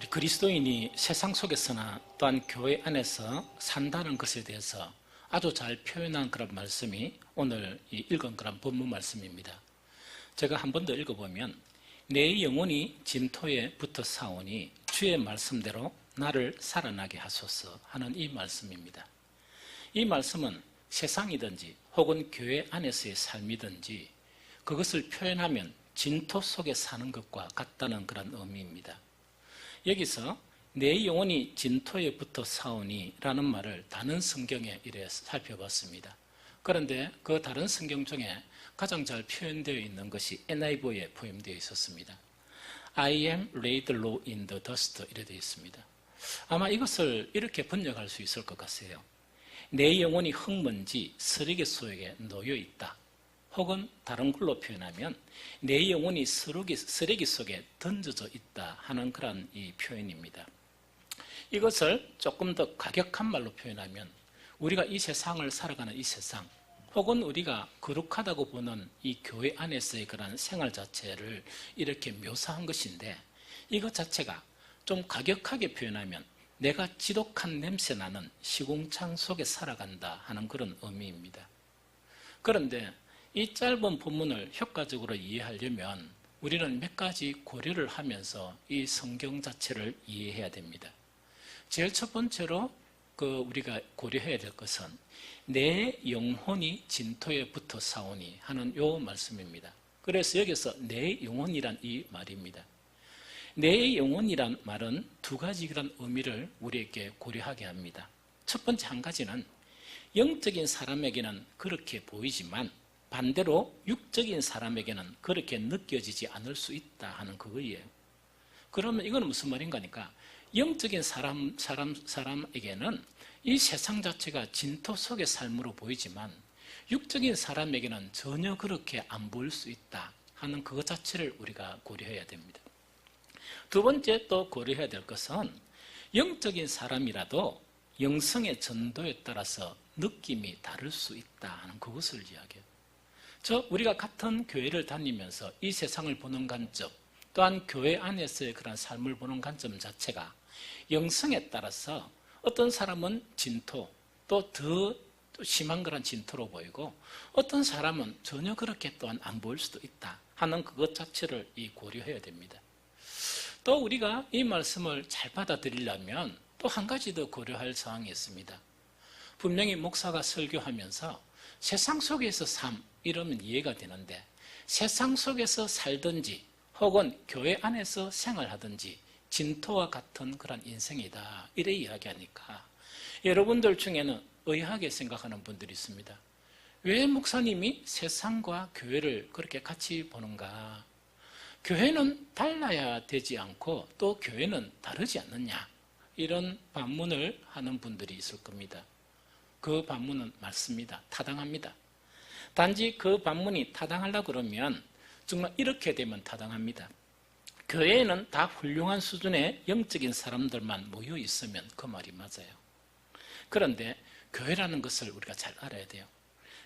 그리스도인이 세상 속에서나 또한 교회 안에서 산다는 것에 대해서 아주 잘 표현한 그런 말씀이 오늘 읽은 그런 본문 말씀입니다. 제가 한 번 더 읽어보면 내 영혼이 진토에 붙어 사오니 주의 말씀대로 나를 살아나게 하소서 하는 이 말씀입니다. 이 말씀은 세상이든지 혹은 교회 안에서의 삶이든지 그것을 표현하면 진토 속에 사는 것과 같다는 그런 의미입니다. 여기서 내 영혼이 진토에 붙어 사오니 라는 말을 다른 성경에 이래 살펴봤습니다. 그런데 그 다른 성경 중에 가장 잘 표현되어 있는 것이 NIV에 포함되어 있었습니다. I am laid low in the dust 이래 되어 있습니다. 아마 이것을 이렇게 번역할 수 있을 것 같아요. 내 영혼이 흙먼지 쓰레기 속에 놓여 있다. 혹은 다른 걸로 표현하면 내 영혼이 쓰레기 속에 던져져 있다 하는 그런 이 표현입니다. 이것을 조금 더 과격한 말로 표현하면 우리가 이 세상을 살아가는 이 세상 혹은 우리가 거룩하다고 보는 이 교회 안에서의 그런 생활 자체를 이렇게 묘사한 것인데 이것 자체가 좀 과격하게 표현하면 내가 지독한 냄새 나는 시궁창 속에 살아간다 하는 그런 의미입니다. 그런데 이 짧은 본문을 효과적으로 이해하려면 우리는 몇 가지 고려를 하면서 이 성경 자체를 이해해야 됩니다. 제일 첫 번째로 우리가 고려해야 될 것은 내 영혼이 진토에 붙어 사오니 하는 요 말씀입니다. 그래서 여기서 내 영혼이란 이 말입니다. 내 영혼이란 말은 두 가지 그런 의미를 우리에게 고려하게 합니다. 첫 번째 한 가지는 영적인 사람에게는 그렇게 보이지만 반대로 육적인 사람에게는 그렇게 느껴지지 않을 수 있다 하는 그거예요. 그러면 이건 무슨 말인가 하니까 영적인 사람에게는 이 세상 자체가 진토 속의 삶으로 보이지만 육적인 사람에게는 전혀 그렇게 안 보일 수 있다 하는 그것 자체를 우리가 고려해야 됩니다. 두 번째 또 고려해야 될 것은 영적인 사람이라도 영성의 전도에 따라서 느낌이 다를 수 있다 하는 그것을 이야기해요. 우리가 같은 교회를 다니면서 이 세상을 보는 관점 또한 교회 안에서의 그런 삶을 보는 관점 자체가 영성에 따라서 어떤 사람은 진토 또 더 심한 그런 진토로 보이고 어떤 사람은 전혀 그렇게 또한 안 보일 수도 있다 하는 그것 자체를 고려해야 됩니다. 또 우리가 이 말씀을 잘 받아들이려면 또 한 가지 더 고려할 사항이 있습니다. 분명히 목사가 설교하면서 세상 속에서 삶 이러면 이해가 되는데 세상 속에서 살든지 혹은 교회 안에서 생활하든지 진토와 같은 그런 인생이다 이래 이야기하니까 여러분들 중에는 의아하게 생각하는 분들이 있습니다. 왜 목사님이 세상과 교회를 그렇게 같이 보는가? 교회는 달라야 되지 않고 또 교회는 다르지 않느냐? 이런 반문을 하는 분들이 있을 겁니다. 그 반문은 맞습니다. 타당합니다. 단지 그 반문이 타당하려고 그러면 정말 이렇게 되면 타당합니다. 교회에는 다 훌륭한 수준의 영적인 사람들만 모여 있으면 그 말이 맞아요. 그런데 교회라는 것을 우리가 잘 알아야 돼요.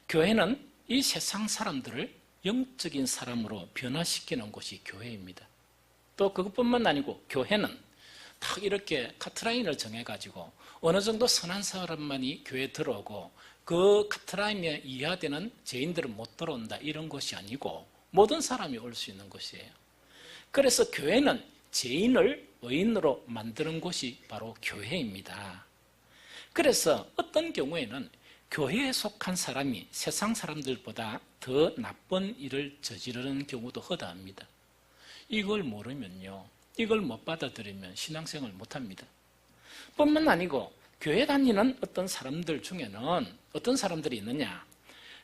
교회는 이 세상 사람들을 영적인 사람으로 변화시키는 곳이 교회입니다. 또 그것뿐만 아니고 교회는 딱 이렇게 카트라인을 정해가지고 어느 정도 선한 사람만이 교회에 들어오고 그 카트라인에 이하되는 죄인들은 못 들어온다 이런 것이 아니고 모든 사람이 올 수 있는 곳이에요. 그래서 교회는 죄인을 의인으로 만드는 곳이 바로 교회입니다. 그래서 어떤 경우에는 교회에 속한 사람이 세상 사람들보다 더 나쁜 일을 저지르는 경우도 허다합니다. 이걸 모르면요, 이걸 못 받아들이면 신앙생활 못합니다. 뿐만 아니고 교회 다니는 어떤 사람들 중에는 어떤 사람들이 있느냐,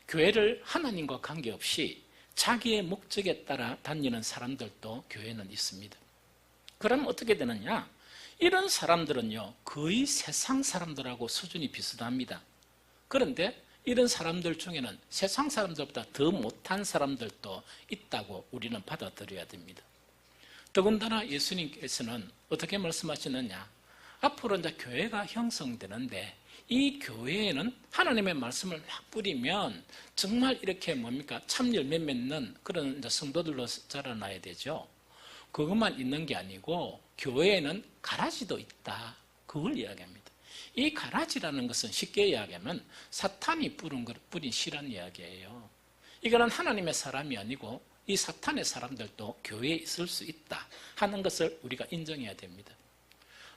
교회를 하나님과 관계없이 자기의 목적에 따라 다니는 사람들도 교회는 있습니다. 그럼 어떻게 되느냐, 이런 사람들은요 거의 세상 사람들하고 수준이 비슷합니다. 그런데 이런 사람들 중에는 세상 사람들보다 더 못한 사람들도 있다고 우리는 받아들여야 됩니다. 더군다나 예수님께서는 어떻게 말씀하시느냐, 앞으로 이제 교회가 형성되는데 이 교회에는 하나님의 말씀을 막 뿌리면 정말 이렇게 참 열매 맺는 그런 이제 성도들로 자라나야 되죠. 그것만 있는 게 아니고 교회에는 가라지도 있다. 그걸 이야기합니다. 이 가라지라는 것은 쉽게 이야기하면 사탄이 뿌린 씨란 이야기예요. 이거는 하나님의 사람이 아니고 이 사탄의 사람들도 교회에 있을 수 있다 하는 것을 우리가 인정해야 됩니다.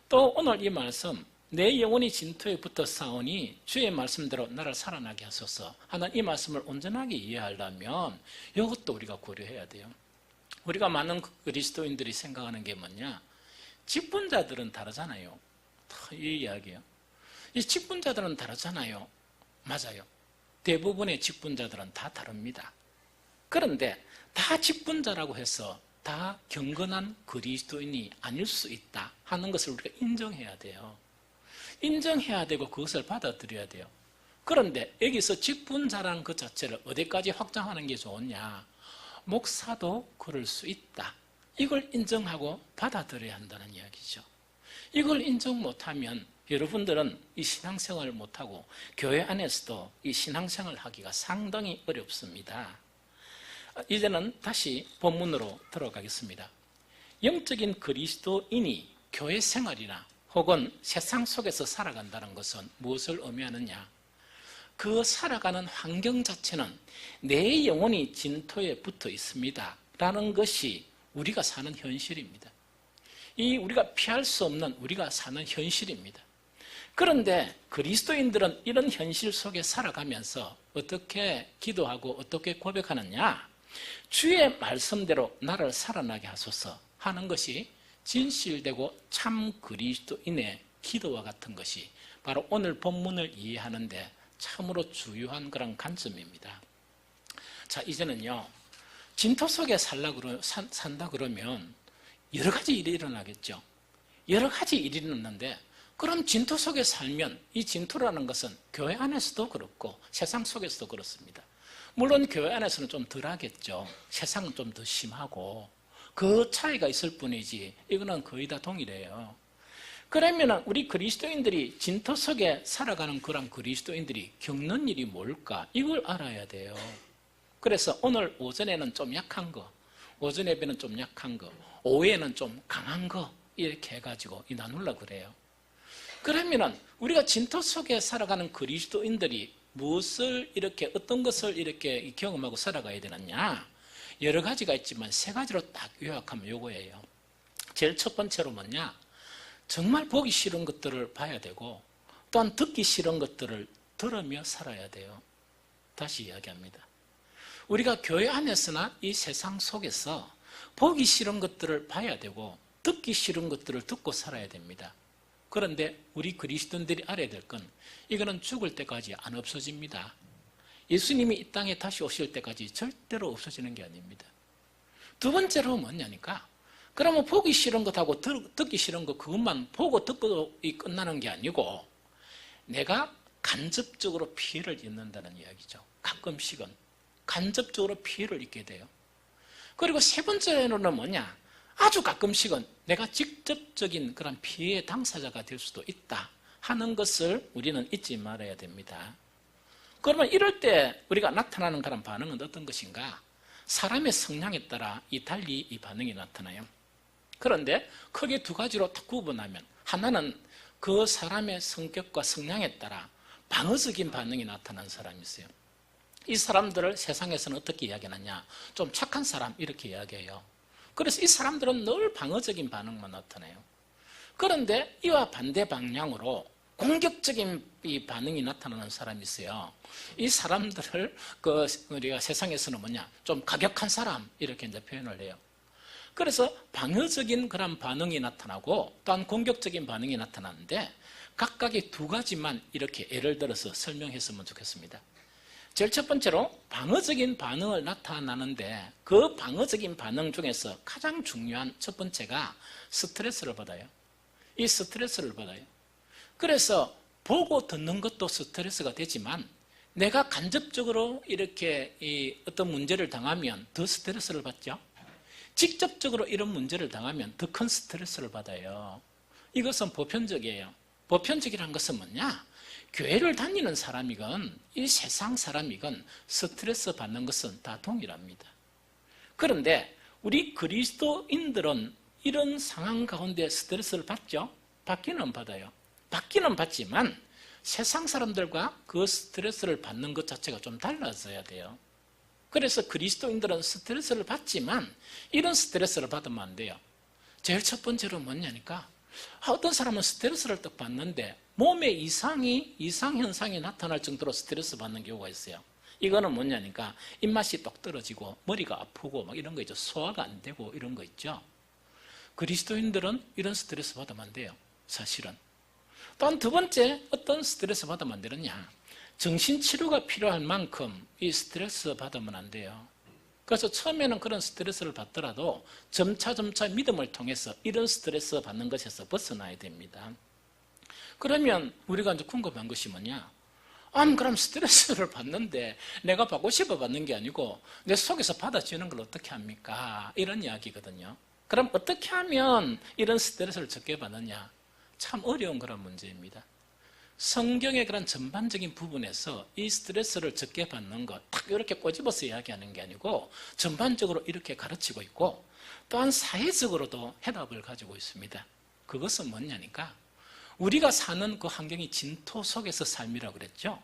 또 오늘 이 말씀, 내 영혼이 진토에 붙어 싸우니 주의 말씀대로 나를 살아나게 하소서 하는 이 말씀을 온전하게 이해하려면 이것도 우리가 고려해야 돼요. 우리가 많은 그리스도인들이 생각하는 게 뭐냐, 직분자들은 다르잖아요. 이 이야기예요. 이 직분자들은 다르잖아요. 맞아요. 대부분의 직분자들은 다 다릅니다. 그런데 다 직분자라고 해서 다 경건한 그리스도인이 아닐 수 있다 하는 것을 우리가 인정해야 돼요. 인정해야 되고 그것을 받아들여야 돼요. 그런데 여기서 직분자라는 것 자체를 어디까지 확장하는 게 좋으냐, 목사도 그럴 수 있다, 이걸 인정하고 받아들여야 한다는 이야기죠. 이걸 인정 못하면 여러분들은 이 신앙생활을 못하고 교회 안에서도 이 신앙생활을 하기가 상당히 어렵습니다. 이제는 다시 본문으로 들어가겠습니다. 영적인 그리스도인이 교회 생활이나 혹은 세상 속에서 살아간다는 것은 무엇을 의미하느냐, 그 살아가는 환경 자체는 내 영혼이 진토에 붙어 있습니다 라는 것이 우리가 사는 현실입니다. 이 우리가 피할 수 없는 우리가 사는 현실입니다. 그런데 그리스도인들은 이런 현실 속에 살아가면서 어떻게 기도하고 어떻게 고백하느냐, 주의 말씀대로 나를 살아나게 하소서 하는 것이 진실되고 참 그리스도인의 기도와 같은 것이 바로 오늘 본문을 이해하는데 참으로 중요한 그런 관점입니다. 자, 이제는요, 진토 속에 산다 그러면 여러 가지 일이 일어나겠죠. 여러 가지 일이 일어났는데, 그럼 진토 속에 살면 이 진토라는 것은 교회 안에서도 그렇고 세상 속에서도 그렇습니다. 물론 교회 안에서는 좀 덜하겠죠. 세상은 좀 더 심하고 그 차이가 있을 뿐이지 이거는 거의 다 동일해요. 그러면 우리 그리스도인들이 진토 속에 살아가는 그런 그리스도인들이 겪는 일이 뭘까, 이걸 알아야 돼요. 그래서 오늘 오전에는 좀 약한 거, 오전 예배는 좀 약한 거, 오후에는 좀 강한 거, 이렇게 해가지고 나누려고 그래요. 그러면 우리가 진토 속에 살아가는 그리스도인들이 무엇을 이렇게, 어떤 것을 이렇게 경험하고 살아가야 되느냐, 여러 가지가 있지만 세 가지로 딱 요약하면 요거예요. 제일 첫 번째로 뭐냐, 정말 보기 싫은 것들을 봐야 되고 또한 듣기 싫은 것들을 들으며 살아야 돼요. 다시 이야기합니다. 우리가 교회 안에서나 이 세상 속에서 보기 싫은 것들을 봐야 되고 듣기 싫은 것들을 듣고 살아야 됩니다. 그런데 우리 그리스도인들이 알아야 될 건 이거는 죽을 때까지 안 없어집니다. 예수님이 이 땅에 다시 오실 때까지 절대로 없어지는 게 아닙니다. 두 번째로 뭐냐니까, 그러면 보기 싫은 것하고 듣기 싫은 것 그것만 보고 듣고 끝나는 게 아니고 내가 간접적으로 피해를 입는다는 이야기죠. 가끔씩은 간접적으로 피해를 입게 돼요. 그리고 세 번째로는 뭐냐, 아주 가끔씩은 내가 직접적인 그런 피해의 당사자가 될 수도 있다 하는 것을 우리는 잊지 말아야 됩니다. 그러면 이럴 때 우리가 나타나는 그런 반응은 어떤 것인가? 사람의 성향에 따라 달리 이 반응이 나타나요. 그런데 크게 두 가지로 딱 구분하면, 하나는 그 사람의 성격과 성향에 따라 방어적인 반응이 나타나는 사람이 있어요. 이 사람들을 세상에서는 어떻게 이야기하느냐, 좀 착한 사람 이렇게 이야기해요. 그래서 이 사람들은 늘 방어적인 반응만 나타나요. 그런데 이와 반대 방향으로 공격적인 이 반응이 나타나는 사람이 있어요. 이 사람들을 우리가 세상에서는 뭐냐, 좀 가격한 사람 이렇게 이제 표현을 해요. 그래서 방어적인 그런 반응이 나타나고 또한 공격적인 반응이 나타나는데 각각의 두 가지만 이렇게 예를 들어서 설명했으면 좋겠습니다. 제일 첫 번째로 방어적인 반응을 나타나는데 그 방어적인 반응 중에서 가장 중요한 첫 번째가 스트레스를 받아요. 이 스트레스를 받아요. 그래서 보고 듣는 것도 스트레스가 되지만 내가 간접적으로 이렇게 어떤 문제를 당하면 더 스트레스를 받죠. 직접적으로 이런 문제를 당하면 더 큰 스트레스를 받아요. 이것은 보편적이에요. 보편적이라는 것은 뭐냐? 교회를 다니는 사람이건 이 세상 사람이건 스트레스 받는 것은 다 동일합니다. 그런데 우리 그리스도인들은 이런 상황 가운데 스트레스를 받죠? 받기는 안 받아요. 받기는 받지만 세상 사람들과 그 스트레스를 받는 것 자체가 좀 달라져야 돼요. 그래서 그리스도인들은 스트레스를 받지만 이런 스트레스를 받으면 안 돼요. 제일 첫 번째로 뭐냐니까 어떤 사람은 스트레스를 딱 받는데 몸에 이상 현상이 나타날 정도로 스트레스 받는 경우가 있어요. 이거는 뭐냐니까 입맛이 똑 떨어지고 머리가 아프고 막 이런 거 있죠. 소화가 안 되고 이런 거 있죠. 그리스도인들은 이런 스트레스 받으면 안 돼요. 사실은. 또한 두 번째 어떤 스트레스 받으면 안 되느냐, 정신치료가 필요할 만큼 이 스트레스 받으면 안 돼요. 그래서 처음에는 그런 스트레스를 받더라도 점차 믿음을 통해서 이런 스트레스 받는 것에서 벗어나야 됩니다. 그러면 우리가 이제 궁금한 것이 뭐냐, 그럼 스트레스를 받는데 내가 받고 싶어 받는 게 아니고 내 속에서 받아주는 걸 어떻게 합니까? 이런 이야기거든요. 그럼 어떻게 하면 이런 스트레스를 적게 받느냐? 참 어려운 그런 문제입니다. 성경의 그런 전반적인 부분에서 이 스트레스를 적게 받는 것 딱 이렇게 꼬집어서 이야기하는 게 아니고 전반적으로 이렇게 가르치고 있고, 또한 사회적으로도 해답을 가지고 있습니다. 그것은 뭐냐니까 우리가 사는 그 환경이 진토 속에서 삶이라고 그랬죠.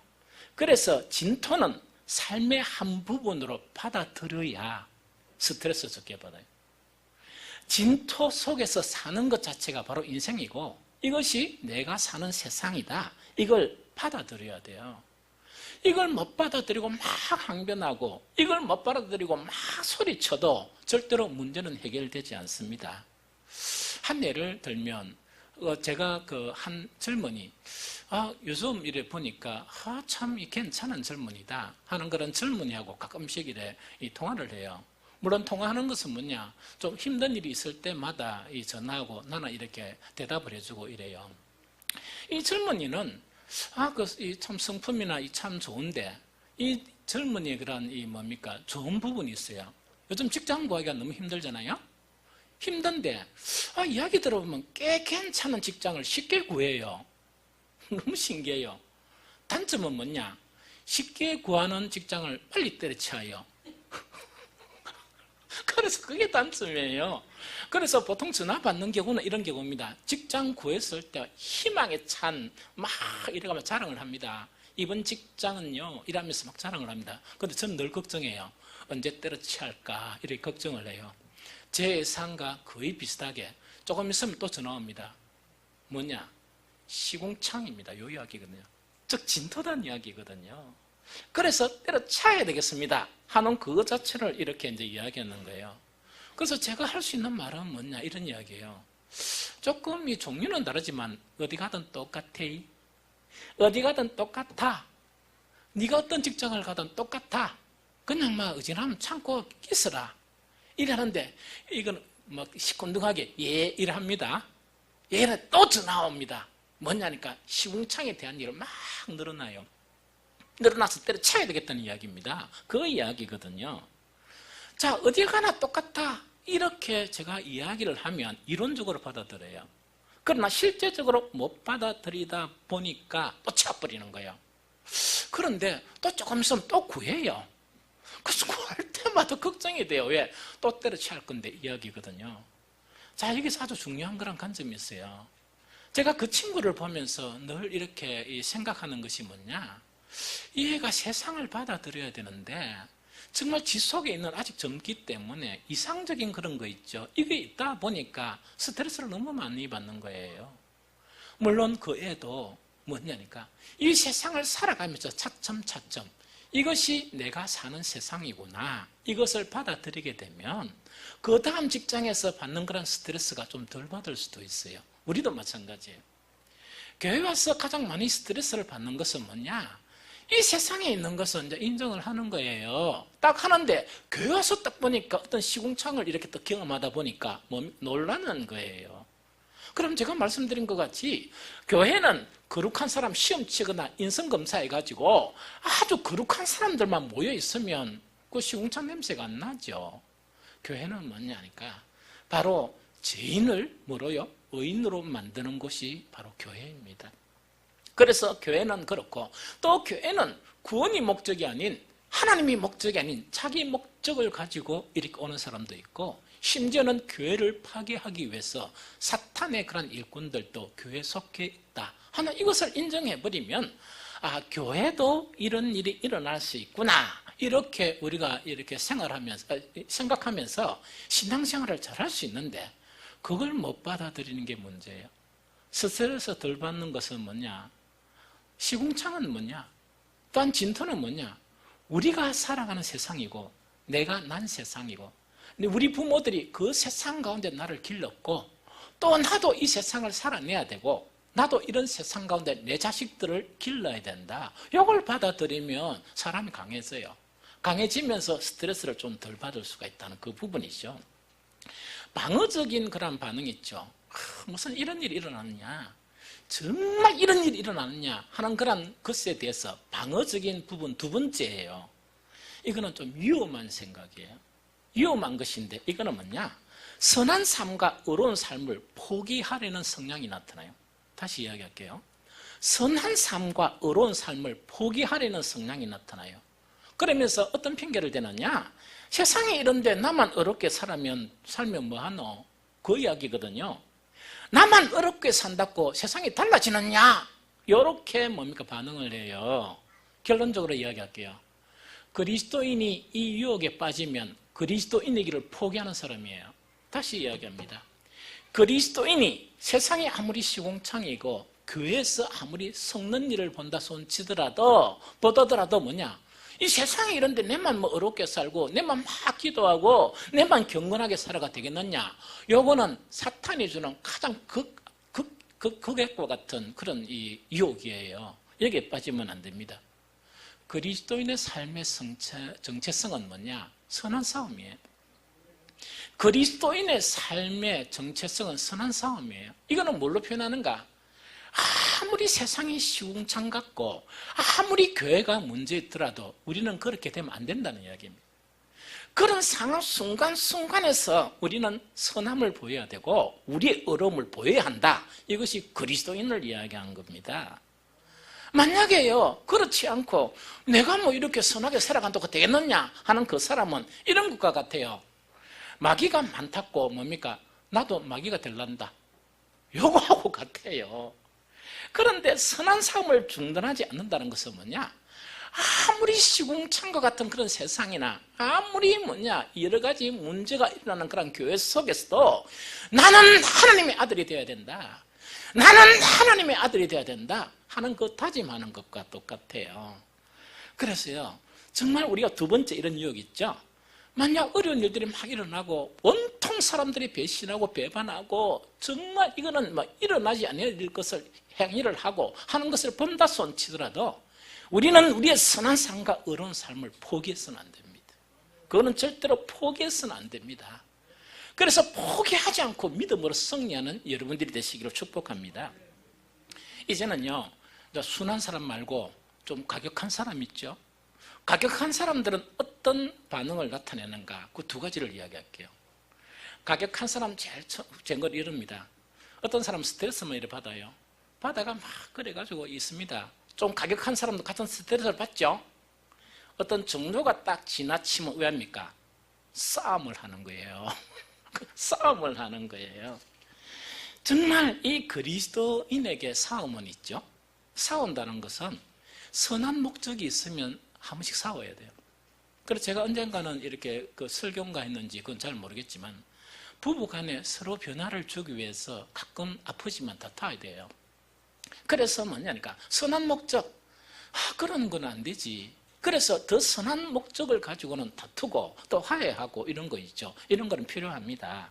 그래서 진토는 삶의 한 부분으로 받아들여야 스트레스 적게 받아요. 진토 속에서 사는 것 자체가 바로 인생이고 이것이 내가 사는 세상이다. 이걸 받아들여야 돼요. 이걸 못 받아들이고 막 항변하고 이걸 못 받아들이고 막 소리쳐도 절대로 문제는 해결되지 않습니다. 한 예를 들면 제가 그 한 젊은이 요즘 이래 보니까 참 괜찮은 젊은이다 하는 그런 젊은이하고 가끔씩 이래 통화를 해요. 물론 통화하는 것은 뭐냐, 좀 힘든 일이 있을 때마다 전화하고 나는 이렇게 대답을 해주고 이래요. 이 젊은이는 참 성품이나 참 좋은데 이 젊은이의 그런 뭡니까 좋은 부분이 있어요. 요즘 직장 구하기가 너무 힘들잖아요. 힘든데 이야기 들어보면 꽤 괜찮은 직장을 쉽게 구해요. 너무 신기해요. 단점은 뭐냐, 쉽게 구하는 직장을 빨리 때려쳐요. 그래서 그게 단점이에요. 그래서 보통 전화 받는 경우는 이런 경우입니다. 직장 구했을 때 희망에 찬 막 이래가면 자랑을 합니다. 이번 직장은요 이러면서 막 자랑을 합니다. 그런데 저는 늘 걱정해요. 언제 때려치할까 이렇게 걱정을 해요. 제 예상과 거의 비슷하게 조금 있으면 또 전화 옵니다. 뭐냐, 시궁창입니다. 이 이야기거든요. 즉 진토단 이야기거든요. 그래서 때려쳐야 되겠습니다 하는 그거 자체를 이렇게 이제 이야기하는 거예요. 그래서 제가 할 수 있는 말은 뭐냐 이런 이야기예요. 조금 이 종류는 다르지만 어디 가든 똑같아. 어디 가든 똑같아. 네가 어떤 직장을 가든 똑같아. 그냥 막 의진하면 참고 있으라. 이러는데 이건 막 시큰둥하게 이래합니다. 얘는 또 전화 옵니다. 뭐냐니까 시궁창에 대한 일을 막 늘어나요. 늘어나서 때려쳐야 되겠다는 이야기입니다. 그 이야기거든요. 자, 어디 가나 똑같아. 이렇게 제가 이야기를 하면 이론적으로 받아들여요. 그러나 실제적으로 못 받아들이다 보니까 또 쳐버리는 거예요. 그런데 또 조금 있으면 또 구해요. 그래서 구할 때마다 걱정이 돼요. 왜? 또 때려쳐야 할 건데 이야기거든요. 자, 여기서 아주 중요한 그런 관점이 있어요. 제가 그 친구를 보면서 늘 이렇게 생각하는 것이 뭐냐, 이 애가 세상을 받아들여야 되는데 정말 지 속에 있는 아직 젊기 때문에 이상적인 그런 거 있죠. 이게 있다 보니까 스트레스를 너무 많이 받는 거예요. 물론 그 애도 뭐냐니까 이 세상을 살아가면서 차츰 이것이 내가 사는 세상이구나, 이것을 받아들이게 되면 그 다음 직장에서 받는 그런 스트레스가 좀 덜 받을 수도 있어요. 우리도 마찬가지예요. 교회 와서 가장 많이 스트레스를 받는 것은 뭐냐, 이 세상에 있는 것은 이제 인정을 하는 거예요. 딱 하는데 교회 와서 딱 보니까 어떤 시궁창을 이렇게 또 경험하다 보니까 놀라는 거예요. 그럼 제가 말씀드린 것 같이 교회는 거룩한 사람 시험 치거나 인성검사 해가지고 아주 거룩한 사람들만 모여 있으면 그 시궁창 냄새가 안 나죠. 교회는 뭐냐니까 바로 죄인을 뭐로요? 의인으로 만드는 곳이 바로 교회입니다. 그래서 교회는 그렇고 또 교회는 구원이 목적이 아닌 하나님이 목적이 아닌 자기 목적을 가지고 이렇게 오는 사람도 있고, 심지어는 교회를 파괴하기 위해서 사탄의 그런 일꾼들도 교회에 속해 있다 하는 이것을 인정해버리면, 아, 교회도 이런 일이 일어날 수 있구나, 이렇게 우리가 이렇게 생각하면서 신앙생활을 잘할 수 있는데, 그걸 못 받아들이는 게 문제예요. 스트레스 덜 받는 것은 뭐냐? 시궁창은 뭐냐? 또한 진토는 뭐냐? 우리가 살아가는 세상이고, 내가 난 세상이고, 근데 우리 부모들이 그 세상 가운데 나를 길렀고, 또 나도 이 세상을 살아내야 되고, 나도 이런 세상 가운데 내 자식들을 길러야 된다. 이걸 받아들이면 사람이 강해져요. 강해지면서 스트레스를 좀 덜 받을 수가 있다는 그 부분이죠. 방어적인 그런 반응이 있죠. 무슨 이런 일이 일어나느냐, 정말 이런 일이 일어나느냐 하는 그런 것에 대해서 방어적인 부분 두 번째예요. 이거는 좀 위험한 생각이에요. 위험한 것인데, 이거는 뭐냐? 선한 삶과 의로운 삶을 포기하려는 성향이 나타나요. 다시 이야기할게요. 선한 삶과 의로운 삶을 포기하려는 성향이 나타나요. 그러면서 어떤 핑계를 대느냐? 세상에 이런데 나만 어렵게 살면 뭐하노? 그 이야기거든요. 나만 어렵게 산다고 세상이 달라지느냐? 이렇게 반응을 해요. 결론적으로 이야기할게요. 그리스도인이 이 유혹에 빠지면 그리스도인이기를 포기하는 사람이에요. 다시 이야기합니다. 그리스도인이 세상이 아무리 시궁창이고 교회에서 아무리 섞는 일을 본다 손치더라도 보더라도 뭐냐? 이 세상에 이런데 내만 어렵게 살고 내만 막 기도하고 내만 경건하게 살아가 되겠느냐? 요거는 사탄이 주는 가장 극액과 같은 그런 이 유혹이에요. 여기에 빠지면 안 됩니다. 그리스도인의 삶의 정체성은 뭐냐? 선한 싸움이에요. 그리스도인의 삶의 정체성은 선한 싸움이에요. 이거는 뭘로 표현하는가? 아무리 세상이 시궁창 같고 아무리 교회가 문제 있더라도 우리는 그렇게 되면 안 된다는 이야기입니다. 그런 상황 순간순간에서 우리는 선함을 보여야 되고 우리의 어려움을 보여야 한다. 이것이 그리스도인을 이야기하는 겁니다. 만약에요, 그렇지 않고 내가 이렇게 선하게 살아간다고 되겠느냐 하는 그 사람은 이런 것과 같아요. 마귀가 많다고 나도 마귀가 될란다, 요거하고 같아요. 그런데 선한 삶을 중단하지 않는다는 것은 뭐냐? 아무리 시궁창과 같은 그런 세상이나 아무리 여러 가지 문제가 일어나는 그런 교회 속에서도 나는 하나님의 아들이 되어야 된다, 나는 하나님의 아들이 되어야 된다 하는 그 다짐하는 것과 똑같아요. 그래서요, 정말 우리가 두 번째 이런 유혹이 있죠. 만약 어려운 일들이 막 일어나고 온통 사람들이 배신하고 배반하고 정말 이거는 일어나지 않을 것을 행위를 하고 하는 것을 본다 손치더라도 우리는 우리의 선한 삶과 의로운 삶을 포기해서는 안 됩니다. 그거는 절대로 포기해서는 안 됩니다. 그래서 포기하지 않고 믿음으로 승리하는 여러분들이 되시기를 축복합니다. 이제는요, 순한 사람 말고 좀 가격한 사람 있죠? 가격한 사람들은 어떤 반응을 나타내는가? 그 두 가지를 이야기할게요. 가격한 사람 제일 쟁걸 이럽니다. 어떤 사람 스트레스만 이래 받아요. 받아가 막 그래가지고 있습니다. 좀 가격한 사람도 같은 스트레스를 받죠? 어떤 정도가 딱 지나치면 왜 합니까? 싸움을 하는 거예요. 싸움을 하는 거예요. 정말 이 그리스도인에게 싸움은 있죠. 싸운다는 것은 선한 목적이 있으면 한 번씩 싸워야 돼요. 그래서 제가 언젠가는 이렇게 설교인가 했는지 그건 잘 모르겠지만 부부 간에 서로 변화를 주기 위해서 가끔 아프지만 다퉈야 돼요. 그래서 뭐냐니까 선한 목적, 그런 건 안 되지. 그래서 더 선한 목적을 가지고는 다투고 또 화해하고 이런 거 있죠. 이런 거는 필요합니다.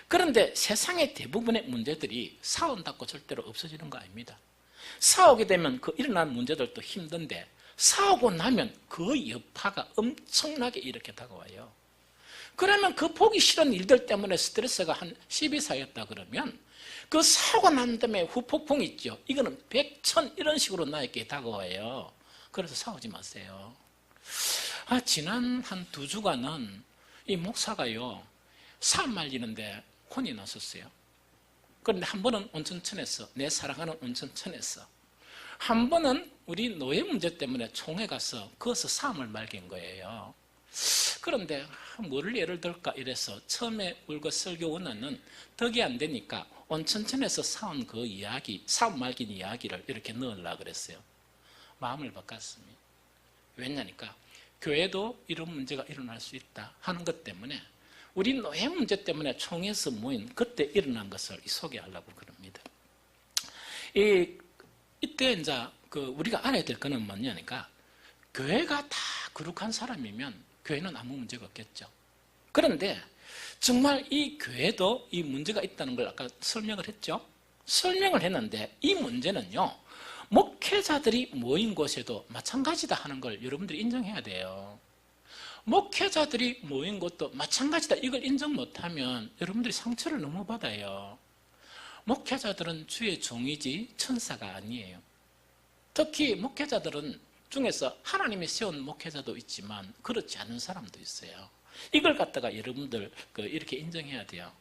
그런데 세상의 대부분의 문제들이 싸운다고 절대로 없어지는 거 아닙니다. 싸우게 되면 그 일어난 문제들도 힘든데 싸우고 나면 그 여파가 엄청나게 이렇게 다가와요. 그러면 그 보기 싫은 일들 때문에 스트레스가 한 10이 쌓였다 그러면 그 싸우고 난 다음에 후폭풍이 있죠. 이거는 백천 이런 식으로 나에게 다가와요. 그래서 싸우지 마세요. 지난 한 2주간은 이 목사가요, 사람 말리는데 혼이 났었어요. 그런데 한 번은 온천천에서, 내 사랑하는 온천천에서 한 번은 우리 노예 문제 때문에 총회 가서 거기서 싸움을 말긴 거예요. 그런데 뭐를 예를 들까 이래서 처음에 울고 설교원은 덕이 안 되니까 온천천에서 싸운 그 이야기, 싸움 말긴 이야기를 이렇게 넣으려고 그랬어요. 마음을 바꿨습니다. 왜냐니까 교회도 이런 문제가 일어날 수 있다 하는 것 때문에 우리 노예 문제 때문에 총회에서 모인 그때 일어난 것을 소개하려고 그럽니다. 이때 이제 우리가 알아야 될 거는 뭐냐니까 교회가 다 거룩한 사람이면 교회는 아무 문제가 없겠죠. 그런데 정말 이 교회도 이 문제가 있다는 걸 아까 설명을 했죠. 설명을 했는데 이 문제는요, 목회자들이 모인 곳에도 마찬가지다 하는 걸 여러분들이 인정해야 돼요. 목회자들이 모인 곳도 마찬가지다 이걸 인정 못하면 여러분들이 상처를 너무 받아요. 목회자들은 주의 종이지 천사가 아니에요. 특히 목회자들은 중에서 하나님이 세운 목회자도 있지만 그렇지 않은 사람도 있어요. 이걸 갖다가 여러분들 이렇게 인정해야 돼요.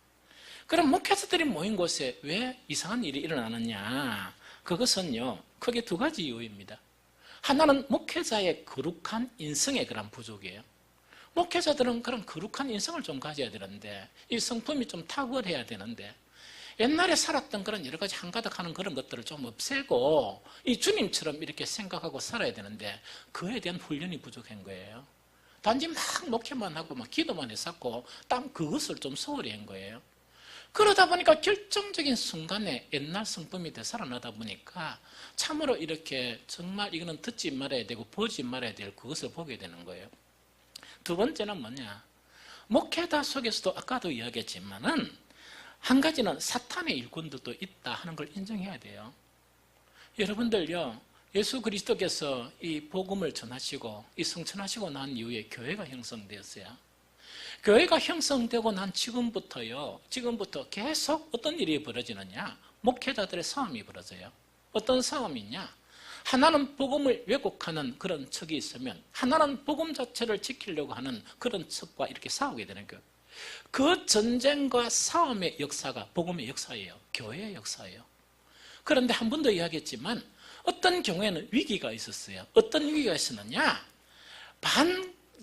그럼 목회자들이 모인 곳에 왜 이상한 일이 일어나느냐? 그것은요, 크게 두 가지 이유입니다. 하나는 목회자의 거룩한 인성의 그런 부족이에요. 목회자들은 그런 거룩한 인성을 좀 가져야 되는데 이 성품이 좀 탁월해야 되는데 옛날에 살았던 그런 여러 가지 한가득하는 그런 것들을 좀 없애고 이 주님처럼 이렇게 생각하고 살아야 되는데 그에 대한 훈련이 부족한 거예요. 단지 막 목회만 하고 막 기도만 했었고 딱 그것을 좀 소홀히 한 거예요. 그러다 보니까 결정적인 순간에 옛날 성품이 되살아나다 보니까 참으로 이렇게 정말 이거는 듣지 말아야 되고 보지 말아야 될 그것을 보게 되는 거예요. 두 번째는 뭐냐? 목회자 속에서도 아까도 이야기했지만은 한 가지는 사탄의 일꾼들도 있다 하는 걸 인정해야 돼요. 여러분들요, 예수 그리스도께서 이 복음을 전하시고 이 성천하시고 난 이후에 교회가 형성되었어요. 교회가 형성되고 난 지금부터 계속 어떤 일이 벌어지느냐? 목회자들의 싸움이 벌어져요. 어떤 싸움이냐? 하나는 복음을 왜곡하는 그런 척이 있으면 하나는 복음 자체를 지키려고 하는 그런 척과 이렇게 싸우게 되는 거예요. 그 전쟁과 싸움의 역사가 복음의 역사예요. 교회의 역사예요. 그런데 한 번 더 이야기했지만 어떤 경우에는 위기가 있었어요. 어떤 위기가 있었느냐?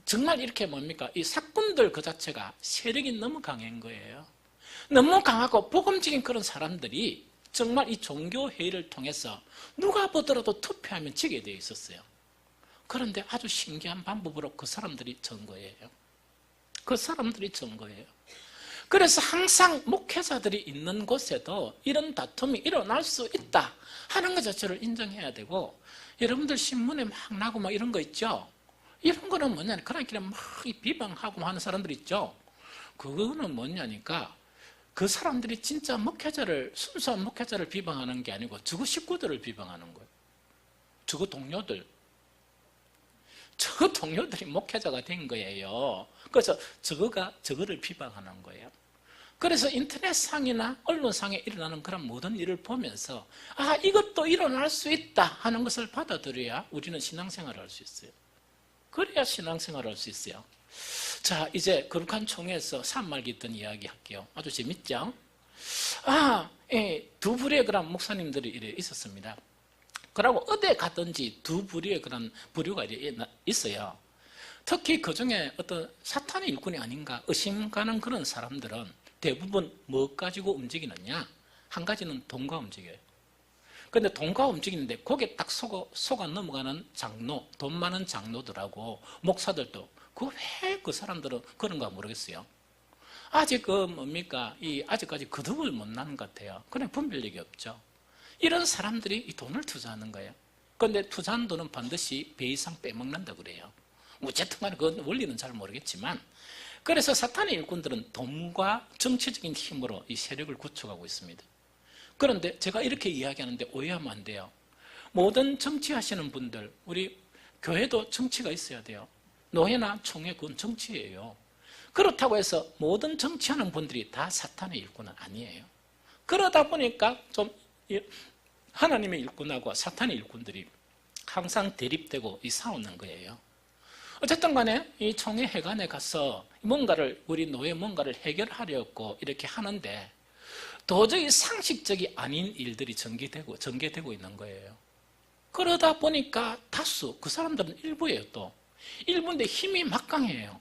정말 이렇게 뭡니까? 이 사건들 그 자체가 세력이 너무 강한 거예요. 너무 강하고 복음적인 그런 사람들이 정말 이 종교회의를 통해서 누가 보더라도 투표하면 지게 되어 있었어요. 그런데 아주 신기한 방법으로 그 사람들이 전 거예요. 그 사람들이 전 거예요. 그래서 항상 목회자들이 있는 곳에도 이런 다툼이 일어날 수 있다 하는 것 자체를 인정해야 되고, 여러분들 신문에 막 나고 막 이런 거 있죠? 이런 거는 뭐냐, 그러니까 막 비방하고 하는 사람들 있죠? 그거는 뭐냐니까 그 사람들이 진짜 순수한 목회자를 비방하는 게 아니고 저거 식구들을 비방하는 거예요. 저거 동료들이 목회자가 된 거예요. 그래서 저거를 비방하는 거예요. 그래서 인터넷상이나 언론상에 일어나는 그런 모든 일을 보면서 이것도 일어날 수 있다 하는 것을 받아들여야 우리는 신앙생활을 할 수 있어요. 그래야 신앙생활을 할 수 있어요. 자, 이제 거룩한 총회에서 산말기 있던 이야기 할게요. 아주 재밌죠? 두 부류의 그런 목사님들이 있었습니다. 그러고 어디에 갔든지 두 부류의 그런 부류가 있어요. 특히 그 중에 어떤 사탄의 일꾼이 아닌가 의심 가는 그런 사람들은 대부분 뭐 가지고 움직이느냐? 한 가지는 돈과 움직여요. 그런데 돈과 움직이는데 거기에 딱 속아 넘어가는 장로, 돈 많은 장로들하고 목사들도 왜 그 사람들은 그런가 모르겠어요. 아직 아직까지 거듭을 못 나는 것 같아요. 그냥 분별력이 없죠. 이런 사람들이 이 돈을 투자하는 거예요. 그런데 투자한 돈은 반드시 배 이상 빼먹는다 그래요. 어쨌든 간에 그 원리는 잘 모르겠지만, 그래서 사탄의 일꾼들은 돈과 정치적인 힘으로 이 세력을 구축하고 있습니다. 그런데 제가 이렇게 이야기하는데 오해하면 안 돼요. 모든 정치하시는 분들, 우리 교회도 정치가 있어야 돼요. 노회나 총회, 그건 정치예요. 그렇다고 해서 모든 정치하는 분들이 다 사탄의 일꾼은 아니에요. 그러다 보니까 좀 하나님의 일꾼하고 사탄의 일꾼들이 항상 대립되고 싸우는 거예요. 어쨌든 간에 이 총회 회관에 가서 우리 노예 뭔가를 해결하려고 이렇게 하는데 도저히 상식적이 아닌 일들이 전개되고 있는 거예요. 그러다 보니까 다수, 그 사람들은 일부예요. 또 일부인데 힘이 막강해요.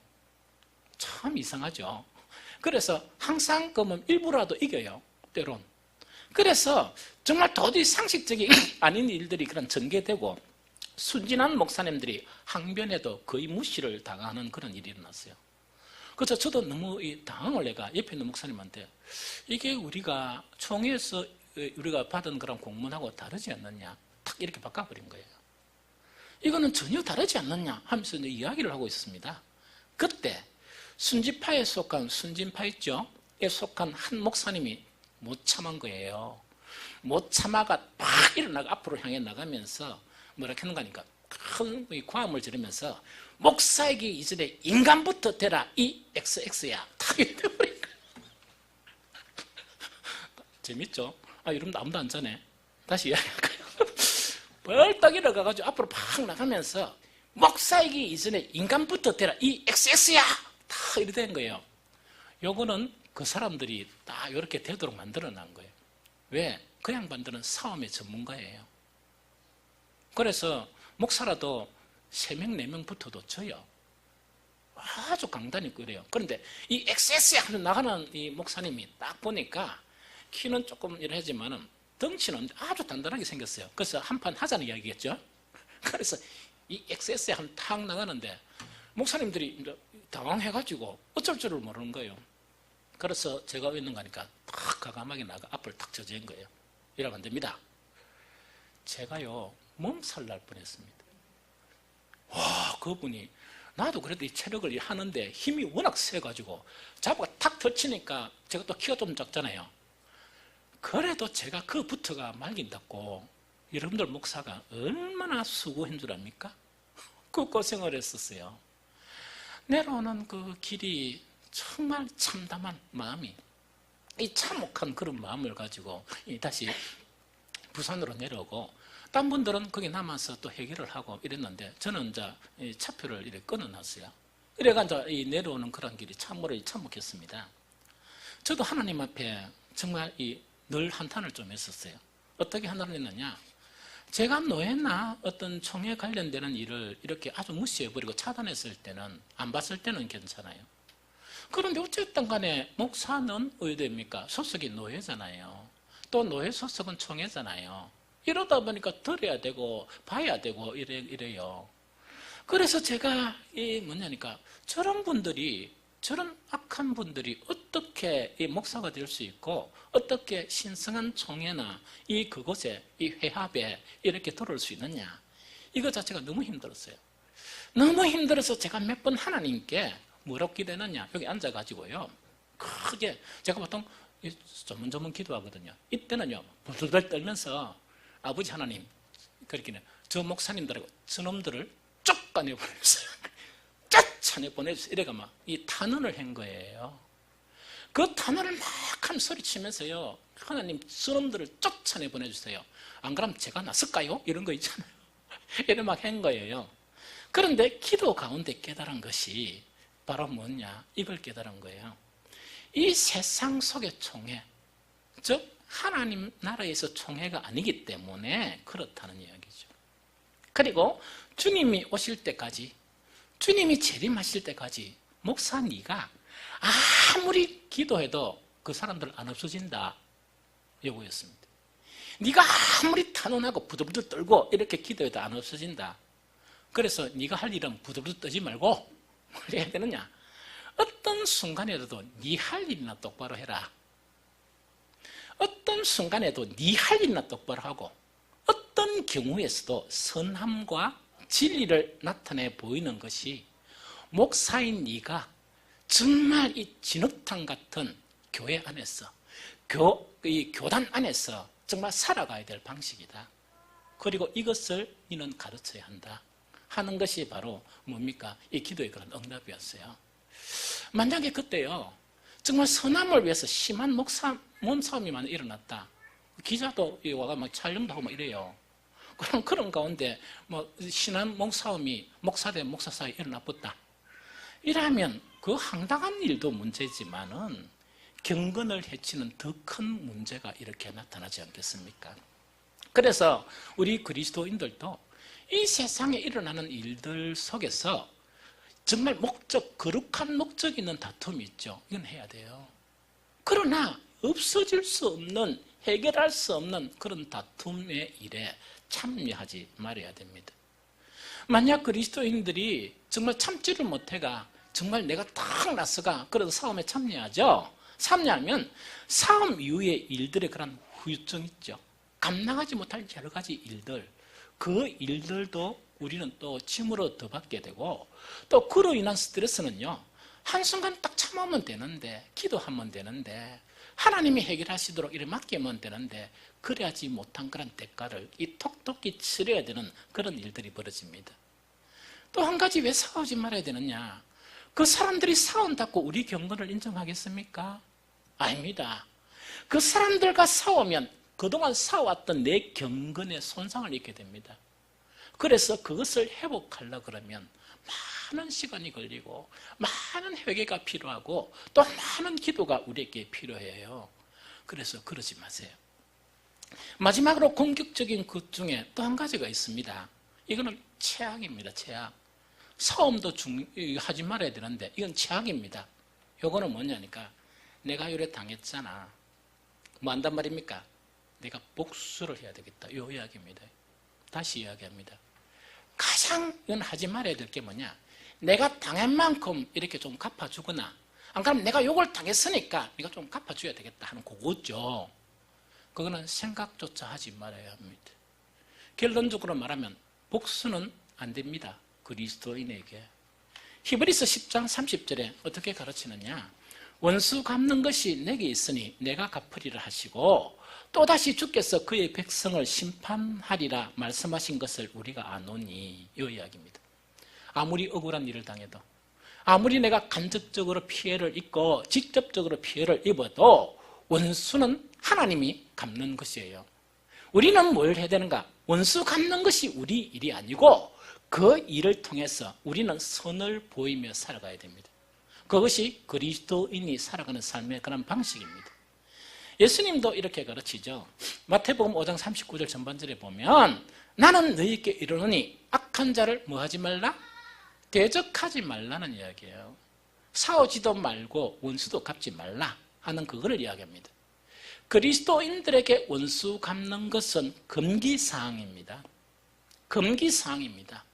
참 이상하죠. 그래서 항상 그러면 일부라도 이겨요, 때론. 그래서 정말 도저히 상식적이 아닌 일들이 그런 전개되고 순진한 목사님들이 항변에도 거의 무시를 당하는 그런 일이 일어났어요. 그래서 저도 너무 당황을 내가 옆에 있는 목사님한테 이게 우리가 총회에서 우리가 받은 그런 공문하고 다르지 않느냐, 탁 이렇게 바꿔버린 거예요. 이거는 전혀 다르지 않느냐 하면서 이제 이야기를 하고 있습니다. 그때 순지파에 속한, 순진파 있죠? 에 속한 한 목사님이 못 참은 거예요. 못 참아가 팍 일어나가 앞으로 향해 나가면서 뭐라 하는 거니까 큰 고함을 지르면서 목사이기 이전에 인간부터 되라, 이 XX야. 탁 이렇게 돼버린 거예요. 재밌죠? 여러분도 아무도 안 자네. 다시 이야기할까요? 벌떡 일어나가지고 앞으로 팍 나가면서 목사이기 이전에 인간부터 되라, 이 XX야. 다 이렇게 된 거예요. 요거는 그 사람들이 딱 이렇게 되도록 만들어 놓은 거예요. 왜? 그 양반들은 싸움의 전문가예요. 그래서 목사라도 3명, 4명 붙어도 져요. 아주 강단이 있고 이래요. 그런데 이 XS에 하면 나가는 이 목사님이 딱 보니까 키는 조금 이러하지만은 덩치는 아주 단단하게 생겼어요. 그래서 한판 하자는 이야기겠죠. 그래서 이 XS에 한 탁 나가는데 목사님들이 당황해가지고 어쩔 줄을 모르는 거예요. 그래서 제가 왜 있는가 하니까 탁 과감하게 나가 앞을 탁 저지은 거예요. 이러면 안 됩니다. 제가요 몸살 날 뻔했습니다. 와, 그분이 나도 그래도 이 체력을 하는데 힘이 워낙 세가지고 잡아가 탁 터치니까 제가 또 키가 좀 작잖아요. 그래도 제가 그 부터가 말긴다고 여러분들 목사가 얼마나 수고한 줄 압니까? 그 고생을 했었어요. 내려오는 그 길이 정말 참담한 마음이, 이 참혹한 그런 마음을 가지고 다시 부산으로 내려오고, 딴 분들은 거기 남아서 또 해결을 하고 이랬는데 저는 이제 차표를 이렇게 끊어놨어요. 이래가지고 내려오는 그런 길이 참으로 참혹했습니다. 저도 하나님 앞에 정말 늘 한탄을 좀 했었어요. 어떻게 한탄을 했느냐? 제가 노예나 어떤 총회 관련되는 일을 이렇게 아주 무시해버리고 차단했을 때는, 안 봤을 때는 괜찮아요. 그런데 어쨌든 간에 목사는 의대입니까? 소속이 노예잖아요. 또 노예 소속은 총회잖아요. 이러다 보니까 들어야 되고 봐야 되고 이래요. 그래서 제가 뭐냐니까 저런 분들이, 저런 악한 분들이 어떻게 이 목사가 될 수 있고 어떻게 신성한 총회나 그곳에 이 회합에 이렇게 들어올 수 있느냐, 이거 자체가 너무 힘들었어요. 너무 힘들어서 제가 몇 번 하나님께 뭐라고 기도했느냐, 여기 앉아가지고요 크게, 제가 보통 조문조문 기도하거든요. 이때는요 부들들 떨면서 아버지 하나님, 그렇게 저 목사님들하고 저놈들을 쫓아내보내주세요. 쫓아내보내주세요. 이래가 막 이 탄원을 한 거예요. 그 탄원을 막 하면 소리치면서요, 하나님 저놈들을 쫓아내보내주세요. 안 그러면 제가 났을까요? 이런 거 있잖아요. 이래 막 한 거예요. 그런데 기도 가운데 깨달은 것이 바로 뭐냐, 이걸 깨달은 거예요. 이 세상 속의 총회, 즉 하나님 나라에서 총회가 아니기 때문에 그렇다는 이야기죠. 그리고 주님이 오실 때까지, 주님이 재림하실 때까지 목사 네가 아무리 기도해도 그 사람들 안 없어진다, 요거였습니다. 네가 아무리 탄원하고 부들부들 떨고 이렇게 기도해도 안 없어진다. 그래서 네가 할 일은 부들부들 떨지 말고 뭘 해야 되느냐, 어떤 순간에도 네 할 일이나 똑바로 해라. 어떤 순간에도 네 할 일이나 똑바로 하고, 어떤 경우에서도 선함과 진리를 나타내 보이는 것이 목사인 네가 정말 이 진흙탕 같은 교회 안에서, 이 교단 안에서 정말 살아가야 될 방식이다. 그리고 이것을 너는 가르쳐야 한다 하는 것이 바로 뭡니까? 이 기도의 그런 응답이었어요. 만약에 그때요 정말 선함을 위해서 심한 몸싸움이 많이 일어났다, 기자도 와가 막 촬영도 하고 막 이래요. 그럼 그런 가운데 뭐 신한 몸싸움이 목사 대 목사 사이에 일어났다, 이러면 그 황당한 일도 문제지만은 경건을 해치는 더 큰 문제가 이렇게 나타나지 않겠습니까? 그래서 우리 그리스도인들도 이 세상에 일어나는 일들 속에서 정말 거룩한 목적 있는 다툼이 있죠. 이건 해야 돼요. 그러나 없어질 수 없는, 해결할 수 없는 그런 다툼의 일에 참여하지 말아야 됩니다. 만약 그리스도인들이 정말 참지를 못해가 정말 내가 딱 나서가 그래도 싸움에 참여하죠. 참여하면 싸움 이후의 일들의 그런 후유증 있죠. 감당하지 못할 여러 가지 일들, 그 일들도 우리는 또 짐으로 더 받게 되고, 또 그로 인한 스트레스는요, 한순간 딱 참으면 되는데, 기도하면 되는데, 하나님이 해결하시도록 이렇게 맡기면 되는데, 그래야지 못한 그런 대가를 이 톡톡히 치러야 되는 그런 일들이 벌어집니다. 또 한 가지 왜 싸우지 말아야 되느냐? 그 사람들이 싸운다고 우리 경건을 인정하겠습니까? 아닙니다. 그 사람들과 싸우면 그동안 싸워왔던 내 경건에 손상을 입게 됩니다. 그래서 그것을 회복하려고 그러면 많은 시간이 걸리고 많은 회개가 필요하고 또 많은 기도가 우리에게 필요해요. 그래서 그러지 마세요. 마지막으로 공격적인 것 중에 또 한 가지가 있습니다. 이거는 최악입니다. 최악. 싸움도 하지 말아야 되는데 이건 최악입니다. 이거는 뭐냐니까, 내가 이래 당했잖아. 뭐 한단 말입니까? 내가 복수를 해야 되겠다. 이 이야기입니다. 다시 이야기합니다. 가장 이건 하지 말아야 될 게 뭐냐, 내가 당한 만큼 이렇게 좀 갚아주거나, 안 그러면 내가 욕을 당했으니까 내가 좀 갚아줘야 되겠다 하는 그거죠. 그거는 생각조차 하지 말아야 합니다. 결론적으로 말하면 복수는 안 됩니다. 그리스도인에게. 히브리서 10장 30절에 어떻게 가르치느냐, 원수 갚는 것이 내게 있으니 내가 갚으리라 하시고 또다시 주께서 그의 백성을 심판하리라 말씀하신 것을 우리가 아노니, 이 이야기입니다. 아무리 억울한 일을 당해도, 아무리 내가 간접적으로 피해를 입고 직접적으로 피해를 입어도 원수는 하나님이 갚는 것이에요. 우리는 뭘 해야 되는가? 원수 갚는 것이 우리 일이 아니고 그 일을 통해서 우리는 선을 보이며 살아가야 됩니다. 그것이 그리스도인이 살아가는 삶의 그런 방식입니다. 예수님도 이렇게 가르치죠. 마태복음 5장 39절 전반절에 보면 나는 너희에게 이르노니 악한 자를 뭐 하지 말라? 대적하지 말라는 이야기예요. 싸우지도 말고 원수도 갚지 말라 하는 그거를 이야기합니다. 그리스도인들에게 원수 갚는 것은 금기사항입니다. 금기사항입니다.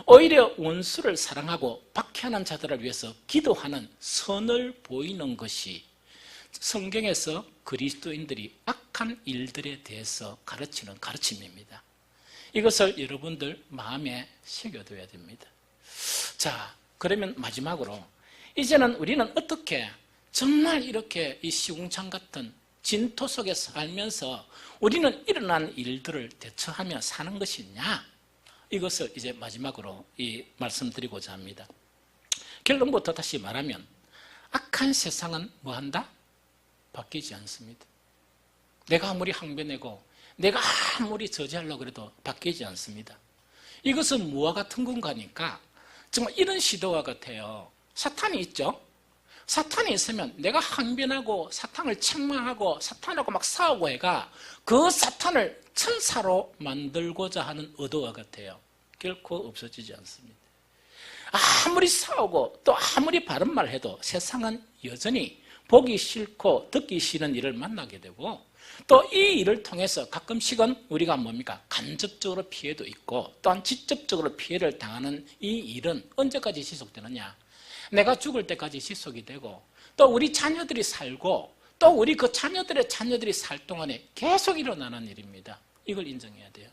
오히려 원수를 사랑하고 박해하는 자들을 위해서 기도하는 선을 보이는 것이 성경에서 그리스도인들이 악한 일들에 대해서 가르치는 가르침입니다. 이것을 여러분들 마음에 새겨둬야 됩니다. 자, 그러면 마지막으로 이제는 우리는 어떻게 정말 이렇게 이 시궁창 같은 진토 속에 살면서 우리는 일어난 일들을 대처하며 사는 것이냐, 이것을 이제 마지막으로 말씀드리고자 합니다. 결론부터 다시 말하면 악한 세상은 뭐한다? 바뀌지 않습니다. 내가 아무리 항변하고 내가 아무리 저지하려고 해도 바뀌지 않습니다. 이것은 뭐와 같은 건가니까 정말 이런 시도와 같아요. 사탄이 있죠? 사탄이 있으면 내가 항변하고 사탄을 책망하고 사탄하고 막 싸우고 해가 그 사탄을 천사로 만들고자 하는 의도와 같아요. 결코 없어지지 않습니다. 아무리 싸우고 또 아무리 바른 말 해도 세상은 여전히 보기 싫고 듣기 싫은 일을 만나게 되고, 또 이 일을 통해서 가끔씩은 우리가 뭡니까? 간접적으로 피해도 있고 또한 직접적으로 피해를 당하는 이 일은 언제까지 지속되느냐? 내가 죽을 때까지 지속이 되고 또 우리 자녀들이 살고 또 우리 그 자녀들의 자녀들이 살 동안에 계속 일어나는 일입니다. 이걸 인정해야 돼요.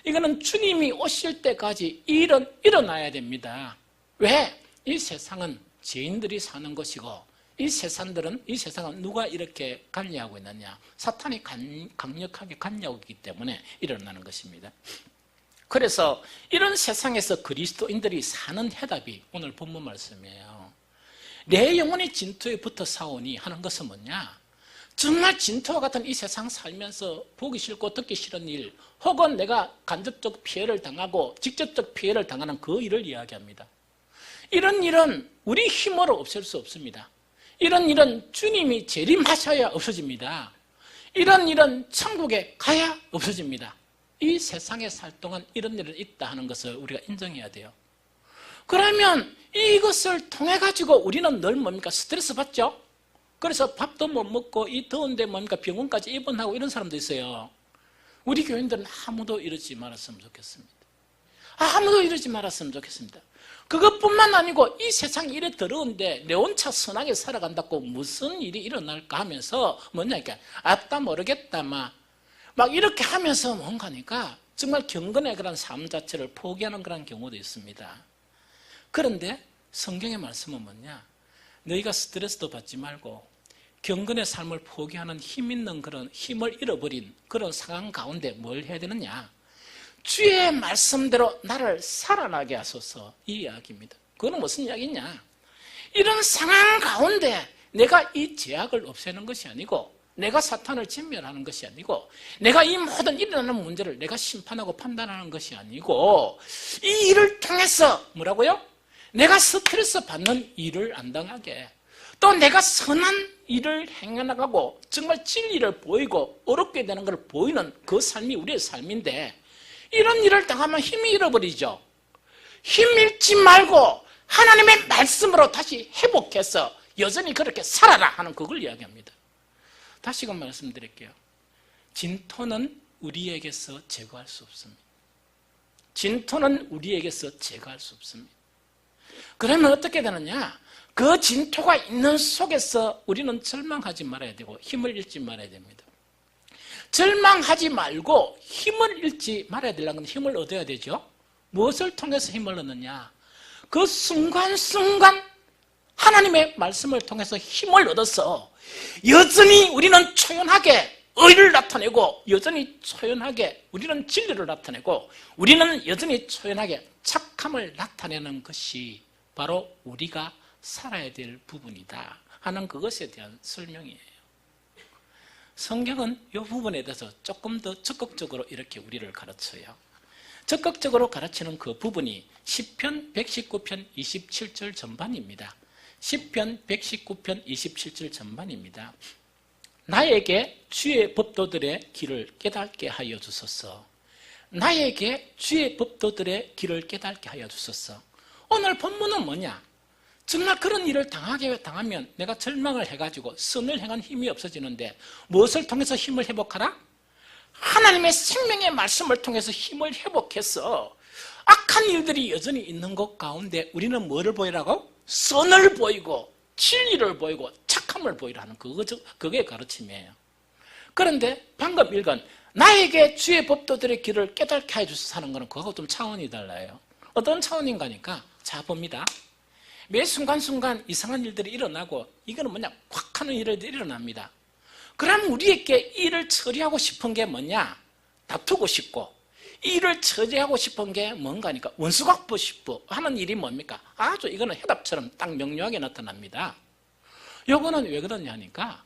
이거는 주님이 오실 때까지 일은 일어나야 됩니다. 왜? 이 세상은 죄인들이 사는 것이고 이 세상은 누가 이렇게 관리하고 있느냐? 사탄이 강력하게 관리하고 있기 때문에 일어나는 것입니다. 그래서 이런 세상에서 그리스도인들이 사는 해답이 오늘 본문 말씀이에요. 내 영혼이 진토에 붙어 싸우니 하는 것은 뭐냐? 정말 진토와 같은 이 세상 살면서 보기 싫고 듣기 싫은 일, 혹은 내가 간접적 피해를 당하고 직접적 피해를 당하는 그 일을 이야기합니다. 이런 일은 우리 힘으로 없앨 수 없습니다. 이런 일은 주님이 재림하셔야 없어집니다. 이런 천국에 가야 없어집니다. 이 세상에 살 동안 이런 일은 있다 하는 것을 우리가 인정해야 돼요. 그러면 이것을 통해 가지고 우리는 늘 뭡니까? 스트레스 받죠? 그래서 밥도 못 먹고 이 더운데 뭡니까? 병원까지 입원하고 이런 사람도 있어요. 우리 교인들은 아무도 이러지 말았으면 좋겠습니다. 아무도 이러지 말았으면 좋겠습니다. 그것뿐만 아니고 이 세상이 이래 더러운데 내 혼자 선하게 살아간다고 무슨 일이 일어날까 하면서 뭐냐니까 아따 모르겠다 막 이렇게 하면서 뭔가니까 정말 경건의 그런 삶 자체를 포기하는 그런 경우도 있습니다. 그런데 성경의 말씀은 뭐냐? 너희가 스트레스도 받지 말고 경건의 삶을 포기하는 힘 있는 그런 힘을 잃어버린 그런 상황 가운데 뭘 해야 되느냐? 주의 말씀대로 나를 살아나게 하소서, 이 이야기입니다. 그건 무슨 이야기냐? 이런 상황 가운데 내가 이 제약을 없애는 것이 아니고 내가 사탄을 진멸하는 것이 아니고 내가 이 모든 일어나는 문제를 내가 심판하고 판단하는 것이 아니고 이 일을 통해서 뭐라고요? 내가 스트레스 받는 일을 안 당하게 또 내가 선한 일을 행해나가고 정말 진리를 보이고 어렵게 되는 걸 보이는 그 삶이 우리의 삶인데 이런 일을 당하면 힘이 잃어버리죠. 힘 잃지 말고 하나님의 말씀으로 다시 회복해서 여전히 그렇게 살아라 하는 그걸 이야기합니다. 다시금 말씀드릴게요. 진토는 우리에게서 제거할 수 없습니다. 진토는 우리에게서 제거할 수 없습니다. 그러면 어떻게 되느냐? 그 진토가 있는 속에서 우리는 절망하지 말아야 되고 힘을 잃지 말아야 됩니다. 절망하지 말고 힘을 잃지 말아야 되려면 힘을 얻어야 되죠. 무엇을 통해서 힘을 얻느냐? 그 순간순간 하나님의 말씀을 통해서 힘을 얻어서 여전히 우리는 초연하게 의를 나타내고 여전히 초연하게 우리는 진리를 나타내고 우리는 여전히 초연하게 착함을 나타내는 것이 바로 우리가 살아야 될 부분이다 하는 그것에 대한 설명이에요. 성경은 이 부분에 대해서 조금 더 적극적으로 이렇게 우리를 가르쳐요. 적극적으로 가르치는 그 부분이 시편 119편 27절 전반입니다. 시편 119편 27절 전반입니다. 나에게 주의 법도들의 길을 깨닫게 하여 주소서. 나에게 주의 법도들의 길을 깨닫게 하여 주소서. 오늘 본문은 뭐냐? 정말 그런 일을 당하면 내가 절망을 해가지고 선을 행한 힘이 없어지는데 무엇을 통해서 힘을 회복하라? 하나님의 생명의 말씀을 통해서 힘을 회복해서 악한 일들이 여전히 있는 것 가운데 우리는 뭐를 보이라고? 선을 보이고 진리를 보이고 착함을 보이라는 그게 가르침이에요. 그런데 방금 읽은 나에게 주의 법도들의 길을 깨닫게 해주셔서 하는 거는 그거하고 좀 차원이 달라요. 어떤 차원인가 하니까 자 봅니다. 매 순간순간 이상한 일들이 일어나고 이거는 뭐냐? 콱 하는 일들이 일어납니다. 그럼 우리에게 이 일을 처리하고 싶은 게 뭐냐? 다투고 싶고 이 일을 처리하고 싶은 게 뭔가 하니까 원수 갚고 싶고 하는 일이 뭡니까? 아주 이거는 해답처럼 딱 명료하게 나타납니다. 요거는 왜 그러냐 하니까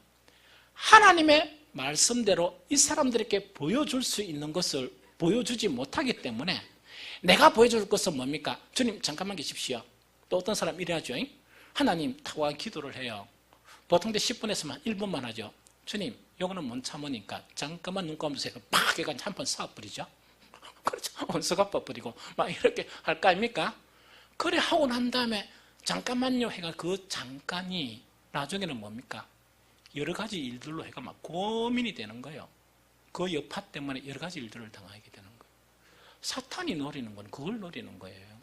하나님의 말씀대로 이 사람들에게 보여줄 수 있는 것을 보여주지 못하기 때문에 내가 보여줄 것은 뭡니까? 주님 잠깐만 계십시오. 또 어떤 사람 이래 하죠. 하나님 타고 기도를 해요. 보통 10분에서만 1분만 하죠. 주님 요거는 못 참으니까 잠깐만 눈 감으세요. 팍 해가지고 한 번 쏴버리죠. 그렇죠. 원수가 뻗버리고 막 이렇게 할 거 아닙니까? 그래 하고 난 다음에 잠깐만요 해가 그 잠깐이 나중에는 뭡니까? 여러 가지 일들로 해가 막 고민이 되는 거예요. 그 여파 때문에 여러 가지 일들을 당하게 되는 거예요. 사탄이 노리는 건 그걸 노리는 거예요.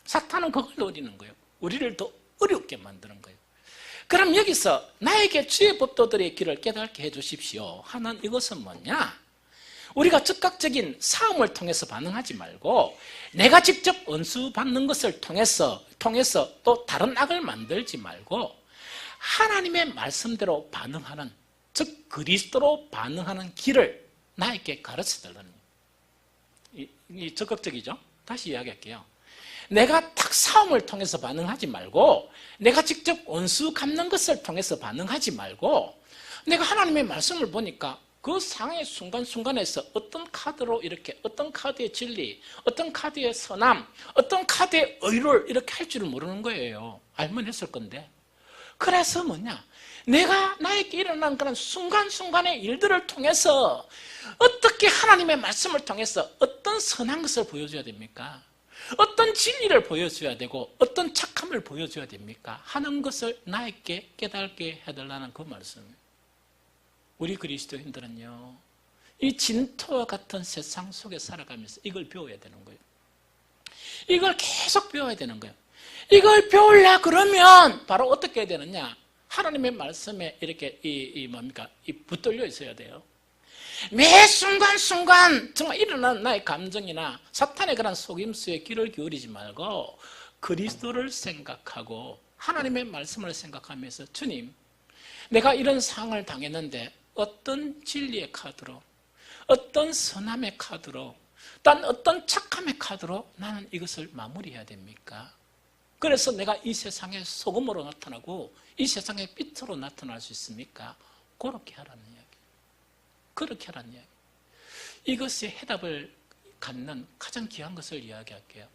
사탄은 그걸 노리는 거예요. 우리를 더 어렵게 만드는 거예요. 그럼 여기서 나에게 주의 법도들의 길을 깨닫게 해주십시오 하는 이것은 뭐냐? 우리가 즉각적인 싸움을 통해서 반응하지 말고 내가 직접 원수받는 것을 통해서 또 다른 악을 만들지 말고 하나님의 말씀대로 반응하는, 즉 그리스도로 반응하는 길을 나에게 가르쳐달라는 거예요. 이 적극적이죠? 다시 이야기할게요. 내가 딱 싸움을 통해서 반응하지 말고 내가 직접 원수 갚는 것을 통해서 반응하지 말고 내가 하나님의 말씀을 보니까 그 상의 순간순간에서 어떤 카드로 이렇게 어떤 카드의 진리, 어떤 카드의 선함, 어떤 카드의 의를 이렇게 할 줄을 모르는 거예요. 알면 했을 건데. 그래서 뭐냐? 내가 나에게 일어난 그런 순간순간의 일들을 통해서 어떻게 하나님의 말씀을 통해서 어떤 선한 것을 보여줘야 됩니까? 어떤 진리를 보여줘야 되고 어떤 착함을 보여줘야 됩니까? 하는 것을 나에게 깨닫게 해달라는 그 말씀이에요. 우리 그리스도인들은요, 이 진토와 같은 세상 속에 살아가면서 이걸 배워야 되는 거예요. 이걸 계속 배워야 되는 거예요. 이걸 배우려 그러면 바로 어떻게 해야 되느냐? 하나님의 말씀에 이렇게 붙들려 있어야 돼요. 매 순간순간 정말 일어나는 나의 감정이나 사탄의 그런 속임수에 귀를 기울이지 말고 그리스도를 생각하고 하나님의 말씀을 생각하면서 주님, 내가 이런 상황을 당했는데 어떤 진리의 카드로, 어떤 선함의 카드로, 단 어떤 착함의 카드로 나는 이것을 마무리해야 됩니까? 그래서 내가 이 세상에 소금으로 나타나고 이 세상에 빛으로 나타날 수 있습니까? 그렇게 하라는 이야기. 그렇게 하라는 이야기. 이것의 해답을 갖는 가장 귀한 것을 이야기할게요.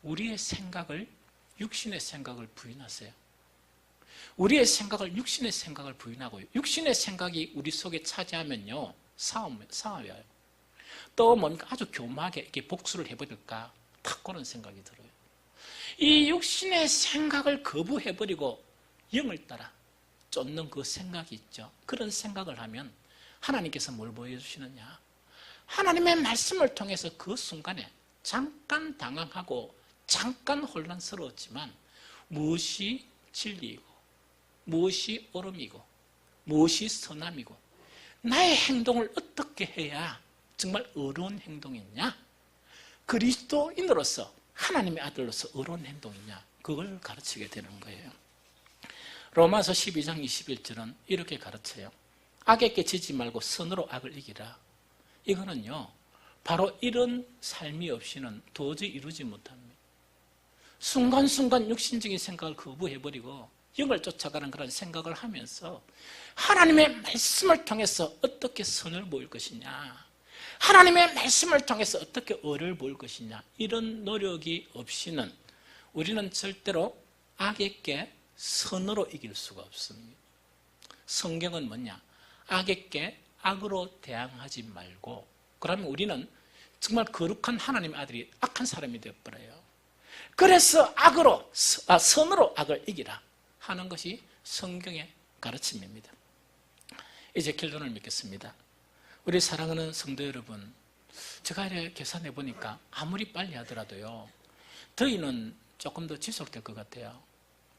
우리의 생각을, 육신의 생각을 부인하세요. 우리의 생각을, 육신의 생각을 부인하고요. 육신의 생각이 우리 속에 차지하면요, 싸워요. 또 뭔가 아주 교묘하게 이렇게 복수를 해버릴까? 딱 그런 생각이 들어요. 이 육신의 생각을 거부해버리고 영을 따라 쫓는 그 생각이 있죠. 그런 생각을 하면 하나님께서 뭘 보여주시느냐? 하나님의 말씀을 통해서 그 순간에 잠깐 당황하고 잠깐 혼란스러웠지만 무엇이 진리이고 무엇이 옳음이고 무엇이 선함이고 나의 행동을 어떻게 해야 정말 의로운 행동이냐? 그리스도인으로서 하나님의 아들로서 의로운 행동이냐? 그걸 가르치게 되는 거예요. 로마서 12장 21절은 이렇게 가르쳐요. 악에게 지지 말고 선으로 악을 이기라. 이거는요, 바로 이런 삶이 없이는 도저히 이루지 못합니다. 순간순간 육신적인 생각을 거부해버리고 영을 쫓아가는 그런 생각을 하면서 하나님의 말씀을 통해서 어떻게 선을 보일 것이냐, 하나님의 말씀을 통해서 어떻게 의를 보일 것이냐, 이런 노력이 없이는 우리는 절대로 악에게 선으로 이길 수가 없습니다. 성경은 뭐냐? 악에게 악으로 대항하지 말고, 그러면 우리는 정말 거룩한 하나님의 아들이 악한 사람이 되어버려요. 그래서 선으로 악을 이기라 하는 것이 성경의 가르침입니다. 이제 결론을 맺겠습니다. 우리 사랑하는 성도 여러분, 제가 이렇게 계산해 보니까 아무리 빨리 하더라도요, 더위는 조금 더 지속될 것 같아요.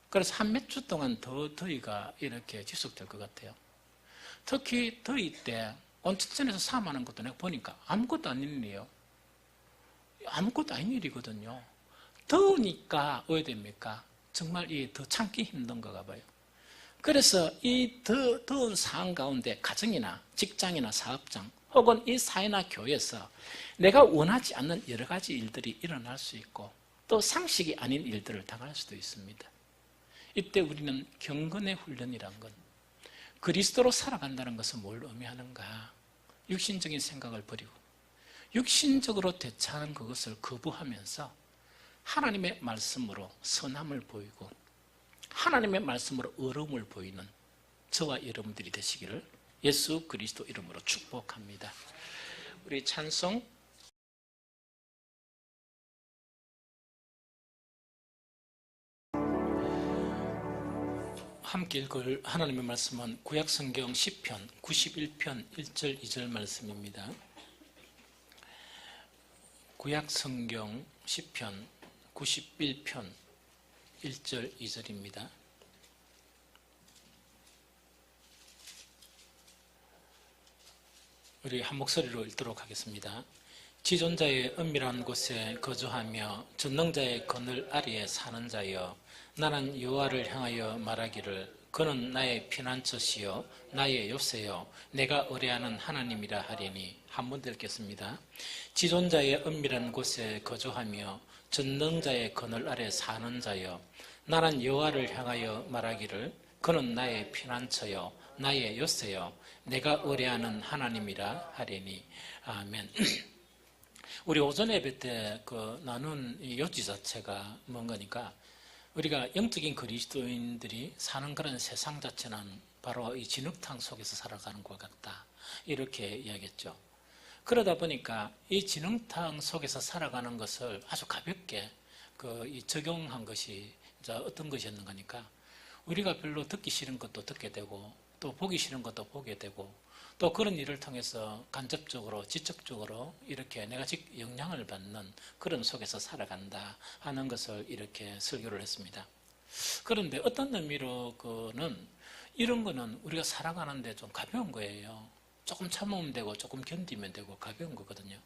그래서 한 몇 주 동안 더 더위가 이렇게 지속될 것 같아요. 특히 더위 때 온천에서 사망하는 것도 내가 보니까 아무것도 아닌 일이에요. 아무것도 아닌 일이거든요. 더우니까 왜 됩니까? 정말 더 참기 힘든가 봐요. 그래서 이 더운 상황 가운데 가정이나 직장이나 사업장 혹은 이 사회나 교회에서 내가 원하지 않는 여러 가지 일들이 일어날 수 있고 또 상식이 아닌 일들을 당할 수도 있습니다. 이때 우리는 경건의 훈련이란 건, 그리스도로 살아간다는 것은 뭘 의미하는가? 육신적인 생각을 버리고 육신적으로 대처하는 그것을 거부하면서 하나님의 말씀으로 선함을 보이고 하나님의 말씀으로 의로움을 보이는 저와 여러분들이 되시기를 예수 그리스도 이름으로 축복합니다. 우리 찬송 함께 읽을 하나님의 말씀은 구약성경 시편 91편 1절 2절 말씀입니다. 구약성경 시편 91편 1절 2절입니다. 우리 한 목소리로 읽도록 하겠습니다. 지존자의 은밀한 곳에 거주하며 전능자의 그늘 아래에 사는 자여, 나는 여호와를 향하여 말하기를 그는 나의 피난처시요 나의 요새요 내가 의뢰하는 하나님이라 하리니. 한 번 더 읽겠습니다. 지존자의 은밀한 곳에 거주하며 전능자의 그늘 아래 사는 자여, 나는 여호와를 향하여 말하기를 그는 나의 피난처요 나의 요새요 내가 의뢰하는 하나님이라 하리니. 아멘. 우리 오전 예배 때 나눈 이 요지 자체가 뭔가니까, 우리가 영적인 그리스도인들이 사는 그런 세상 자체는 바로 이 진흙탕 속에서 살아가는 것 같다. 이렇게 이야기했죠. 그러다 보니까 이 진흙탕 속에서 살아가는 것을 아주 가볍게 적용한 것이 이제 어떤 것이었는가 하니까 우리가 별로 듣기 싫은 것도 듣게 되고 또 보기 싫은 것도 보게 되고 또 그런 일을 통해서 간접적으로 직접적으로 이렇게 내가 영향을 받는 그런 속에서 살아간다 하는 것을 이렇게 설교를 했습니다. 그런데 어떤 의미로는 이런 거는 우리가 살아가는데 좀 가벼운 거예요. 조금 참으면 되고 조금 견디면 되고 가벼운 거거든요.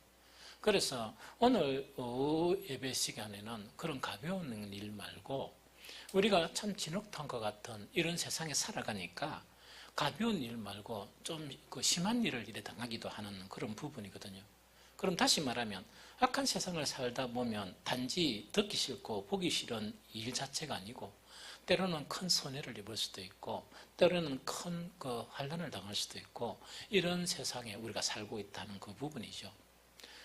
그래서 오늘 오후 예배 시간에는 그런 가벼운 일 말고 우리가 참 진흙탕과 같은 이런 세상에 살아가니까 가벼운 일 말고 좀 심한 일을 이래 당하기도 하는 그런 부분이거든요. 그럼 다시 말하면 악한 세상을 살다 보면 단지 듣기 싫고 보기 싫은 일 자체가 아니고 때로는 큰 손해를 입을 수도 있고 때로는 큰 환난을 당할 수도 있고 이런 세상에 우리가 살고 있다는 그 부분이죠.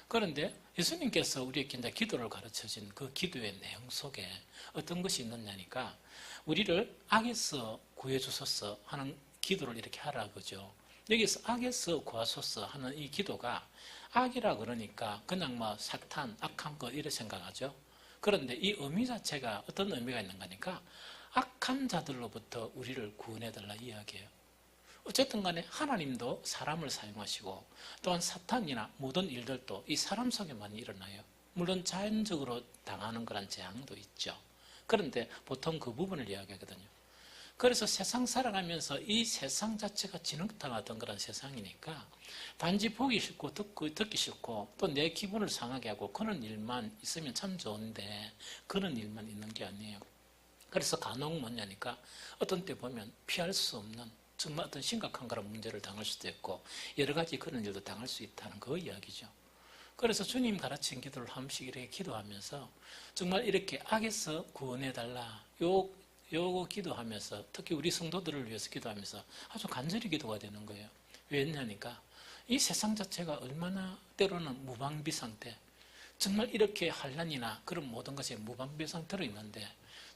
그런데 예수님께서 우리에게 이제 기도를 가르쳐준 그 기도의 내용 속에 어떤 것이 있느냐니까 우리를 악에서 구해주소서 하는 기도를 이렇게 하라 그죠. 여기서 악에서 구하소서 하는 이 기도가 악이라 그러니까 그냥 뭐 사탄, 악한 것 이렇게 생각하죠. 그런데 이 의미 자체가 어떤 의미가 있는가 하니까 악한 자들로부터 우리를 구원해달라 이야기해요. 어쨌든 간에 하나님도 사람을 사용하시고 또한 사탄이나 모든 일들도 이 사람 속에 많이 일어나요. 물론 자연적으로 당하는 그런 재앙도 있죠. 그런데 보통 그 부분을 이야기하거든요. 그래서 세상 살아가면서 이 세상 자체가 진흙탕 같은 그런 세상이니까 단지 보기 싫고 듣기 싫고 또 내 기분을 상하게 하고 그런 일만 있으면 참 좋은데 그런 일만 있는 게 아니에요. 그래서 간혹 뭐냐니까 어떤 때 보면 피할 수 없는 정말 어떤 심각한 그런 문제를 당할 수도 있고 여러 가지 그런 일도 당할 수 있다는 그 이야기죠. 그래서 주님 가르친 기도를 한 번씩 이렇게 기도하면서 정말 이렇게 악에서 구원해달라 요거 기도하면서 특히 우리 성도들을 위해서 기도하면서 아주 간절히 기도가 되는 거예요. 왜냐니까 이 세상 자체가 얼마나 때로는 무방비 상태 정말 이렇게 환난이나 그런 모든 것이 무방비 상태로 있는데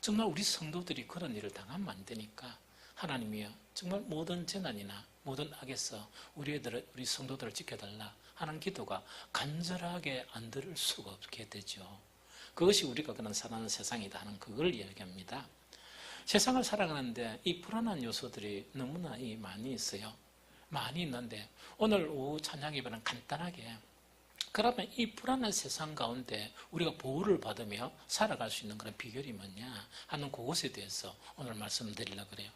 정말 우리 성도들이 그런 일을 당하면 안 되니까 하나님이여 정말 모든 재난이나 모든 악에서 우리 성도들을 지켜달라 하는 기도가 간절하게 안 들을 수가 없게 되죠. 그것이 우리가 그런 살아가는 세상이다 하는 그걸 이야기합니다. 세상을 살아가는데 이 불안한 요소들이 너무나 많이 있어요. 많이 있는데 오늘 오후 찬양 예배는 간단하게 그러면 이 불안한 세상 가운데 우리가 보호를 받으며 살아갈 수 있는 그런 비결이 뭐냐 하는 그것에 대해서 오늘 말씀드리려고 그래요.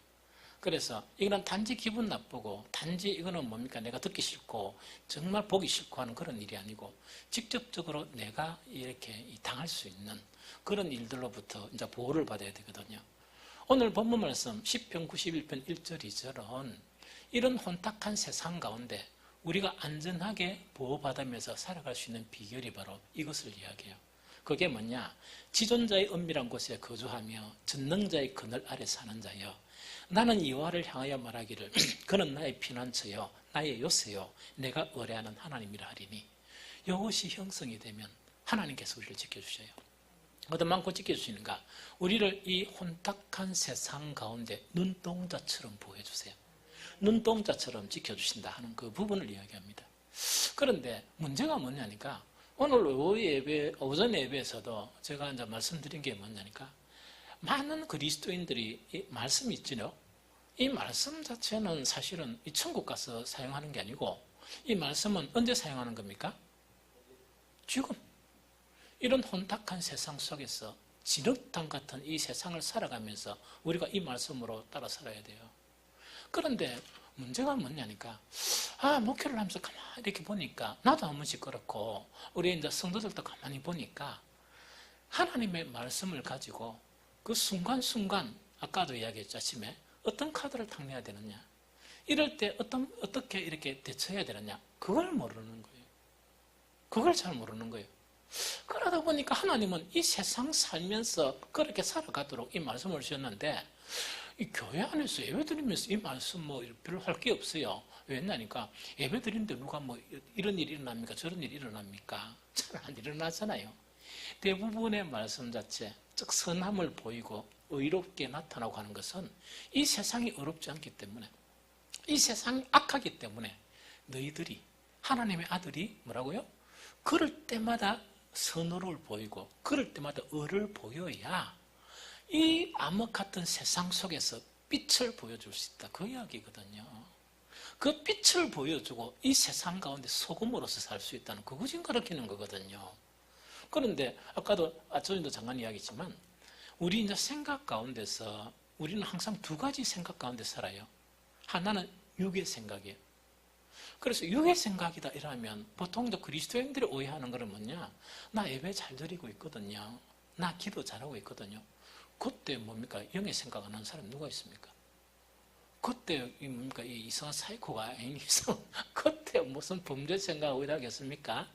그래서 이거는 단지 기분 나쁘고 단지 이거는 뭡니까 내가 듣기 싫고 정말 보기 싫고 하는 그런 일이 아니고 직접적으로 내가 이렇게 당할 수 있는 그런 일들로부터 이제 보호를 받아야 되거든요. 오늘 본문 말씀 10편 91편 1절 2절은 이런 혼탁한 세상 가운데 우리가 안전하게 보호받으면서 살아갈 수 있는 비결이 바로 이것을 이야기해요. 그게 뭐냐? 지존자의 은밀한 곳에 거주하며 전능자의 그늘 아래 사는 자여 나는 여호와를 향하여 말하기를 그는 나의 피난처요 나의 요새요 내가 의뢰하는 하나님이라 하리니 이것이 형성이 되면 하나님께서 우리를 지켜주셔요. 얻어만고 지켜주시는가? 우리를 이 혼탁한 세상 가운데 눈동자처럼 보호해주세요. 눈동자처럼 지켜주신다 하는 그 부분을 이야기합니다. 그런데 문제가 뭐냐니까 오늘 오전 예배에서도 제가 이제 말씀드린 게 뭐냐니까 많은 그리스도인들이 이 말씀이 있지요. 이 말씀 자체는 사실은 이 천국 가서 사용하는 게 아니고 이 말씀은 언제 사용하는 겁니까? 지금. 이런 혼탁한 세상 속에서 진흙탕 같은 이 세상을 살아가면서 우리가 이 말씀으로 따라 살아야 돼요. 그런데 문제가 뭐냐니까 목회를 하면서 가만히 이렇게 보니까 나도 한 번씩 그렇고 우리 이제 성도들도 가만히 보니까 하나님의 말씀을 가지고 그 순간순간 아까도 이야기했죠 아침에 어떤 카드를 탁내야 되느냐 이럴 때 어떻게 이렇게 대처해야 되느냐 그걸 모르는 거예요. 그걸 잘 모르는 거예요. 그러다 보니까 하나님은 이 세상 살면서 그렇게 살아가도록 이 말씀을 주셨는데 이 교회 안에서 예배드리면서 이 말씀 별로 할 게 없어요. 왜냐니까 예배드리는데 누가 이런 일이 일어납니까? 저런 일이 일어납니까? 잘 안 일어나잖아요. 대부분의 말씀 자체 즉 선함을 보이고 의롭게 나타나고 하는 것은 이 세상이 의롭지 않기 때문에, 이 세상이 악하기 때문에 너희들이 하나님의 아들이 뭐라고요? 그럴 때마다 선을 보이고 그럴 때마다 의를 보여야 이 암흑 같은 세상 속에서 빛을 보여줄 수 있다. 그 이야기거든요. 그 빛을 보여주고 이 세상 가운데 소금으로서 살 수 있다는 그거 지금 가르치는 거거든요. 그런데 아까도 조진도 잠깐 이야기했지만 우리 이제 생각 가운데서 우리는 항상 두 가지 생각 가운데 살아요. 하나는 육의 생각이에요. 그래서 육의 생각이다 이러면 보통 그리스도인들이 오해하는 것은 뭐냐? 나 예배 잘 드리고 있거든요. 나 기도 잘하고 있거든요. 그때 뭡니까? 영의 생각 안 하는 사람 누가 있습니까? 그때 뭡니까? 이 이상한 사이코가 아니서 그때 무슨 범죄 생각하고 이러겠습니까?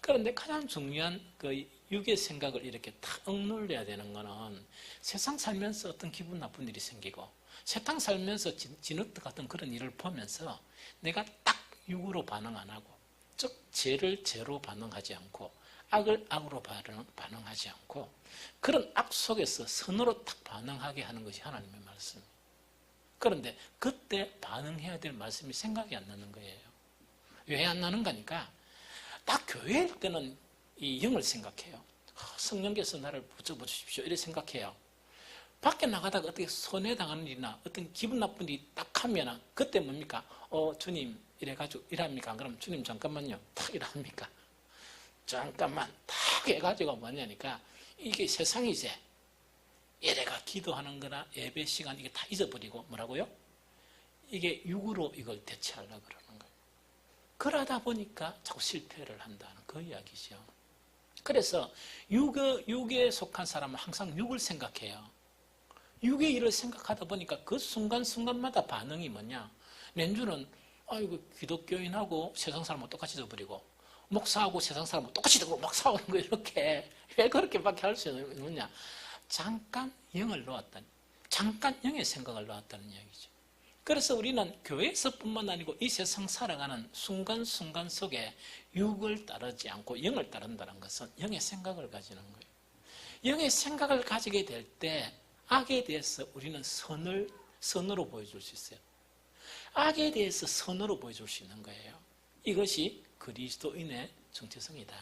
그런데 가장 중요한 그 육의 생각을 이렇게 탁 억눌려야 되는 거는 세상 살면서 어떤 기분 나쁜 일이 생기고 세상 살면서 진흙탕 같은 그런 일을 보면서 내가 딱 육으로 반응 안 하고, 즉 죄를 죄로 반응하지 않고 악을 악으로 반응하지 않고 그런 악 속에서 선으로 딱 반응하게 하는 것이 하나님의 말씀이에요. 그런데 그때 반응해야 될 말씀이 생각이 안 나는 거예요. 왜 안 나는 거니까 딱 교회일 때는 이 영을 생각해요. 성령께서 나를 붙잡아 주십시오 이렇게 생각해요. 밖에 나가다가 어떻게 손해당하는 일이나 어떤 기분 나쁜 일이 딱 하면 그때 뭡니까? 주님 이래가지고 이랍니까? 그럼 주님 잠깐만요 탁 이랍니까? 잠깐만 탁 해가지고 뭐냐니까 이게 세상이지. 예배가 기도하는 거나 예배 시간 이게 다 잊어버리고 뭐라고요? 이게 육으로 이걸 대체하려고 그러는 거예요. 그러다 보니까 자꾸 실패를 한다는 그 이야기죠. 그래서 육에 속한 사람은 항상 육을 생각해요. 육의 일을 생각하다 보니까 그 순간순간마다 반응이 뭐냐? 낸주는 아이고 기독교인하고 세상 사람하고 똑같이 돼버리고 목사하고 세상 사람하고 똑같이 되고 막 싸우는 거 이렇게 왜 그렇게밖에 할 수 있느냐? 잠깐 영을 놓았다니, 잠깐 영의 생각을 놓았다는 이야기죠. 그래서 우리는 교회에서뿐만 아니고 이 세상 살아가는 순간순간 속에 육을 따르지 않고 영을 따른다는 것은 영의 생각을 가지는 거예요. 영의 생각을 가지게 될 때 악에 대해서 우리는 선으로 보여줄 수 있어요. 악에 대해서 선으로 보여줄 수 있는 거예요. 이것이 그리스도인의 정체성이다.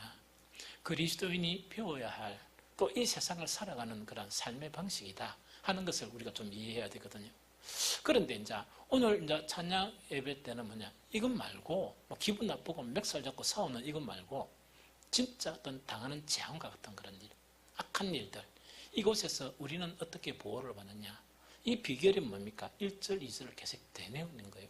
그리스도인이 배워야 할 또 이 세상을 살아가는 그런 삶의 방식이다 하는 것을 우리가 좀 이해해야 되거든요. 그런데 이제 오늘 이제 찬양 예배 때는 뭐냐? 이것 말고 뭐 기분 나쁘고 멱살 잡고 싸우는 이것 말고 진짜 어떤 당하는 재앙과 같은 그런 일, 악한 일들 이곳에서 우리는 어떻게 보호를 받느냐? 이 비결이 뭡니까? 1절, 2절을 계속 되뇌는 거예요.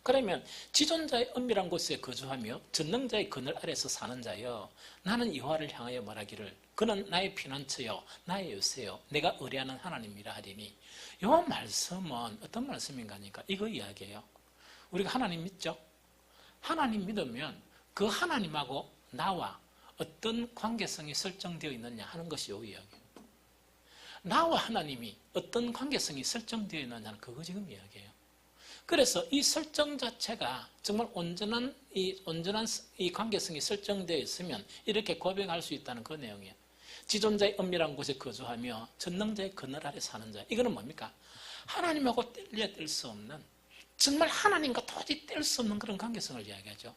그러면 지존자의 은밀한 곳에 거주하며 전능자의 그늘 아래서 사는 자여 나는 여호와를 향하여 말하기를 그는 나의 피난처요 나의 요새요 내가 의뢰하는 하나님이라 하리니 이 말씀은 어떤 말씀인가 하니까 이거 이야기예요. 우리가 하나님 믿죠? 하나님 믿으면 그 하나님하고 나와 어떤 관계성이 설정되어 있느냐 하는 것이 이 이야기예요. 나와 하나님이 어떤 관계성이 설정되어 있느냐는 그거 지금 이야기예요. 그래서 이 설정 자체가 정말 온전한 이 관계성이 설정되어 있으면 이렇게 고백할 수 있다는 그 내용이에요. 지존자의 은밀한 곳에 거주하며 전능자의 그늘 아래 사는 자. 이거는 뭡니까? 하나님하고 뗄 수 없는, 정말 하나님과 도저히 뗄 수 없는 그런 관계성을 이야기하죠.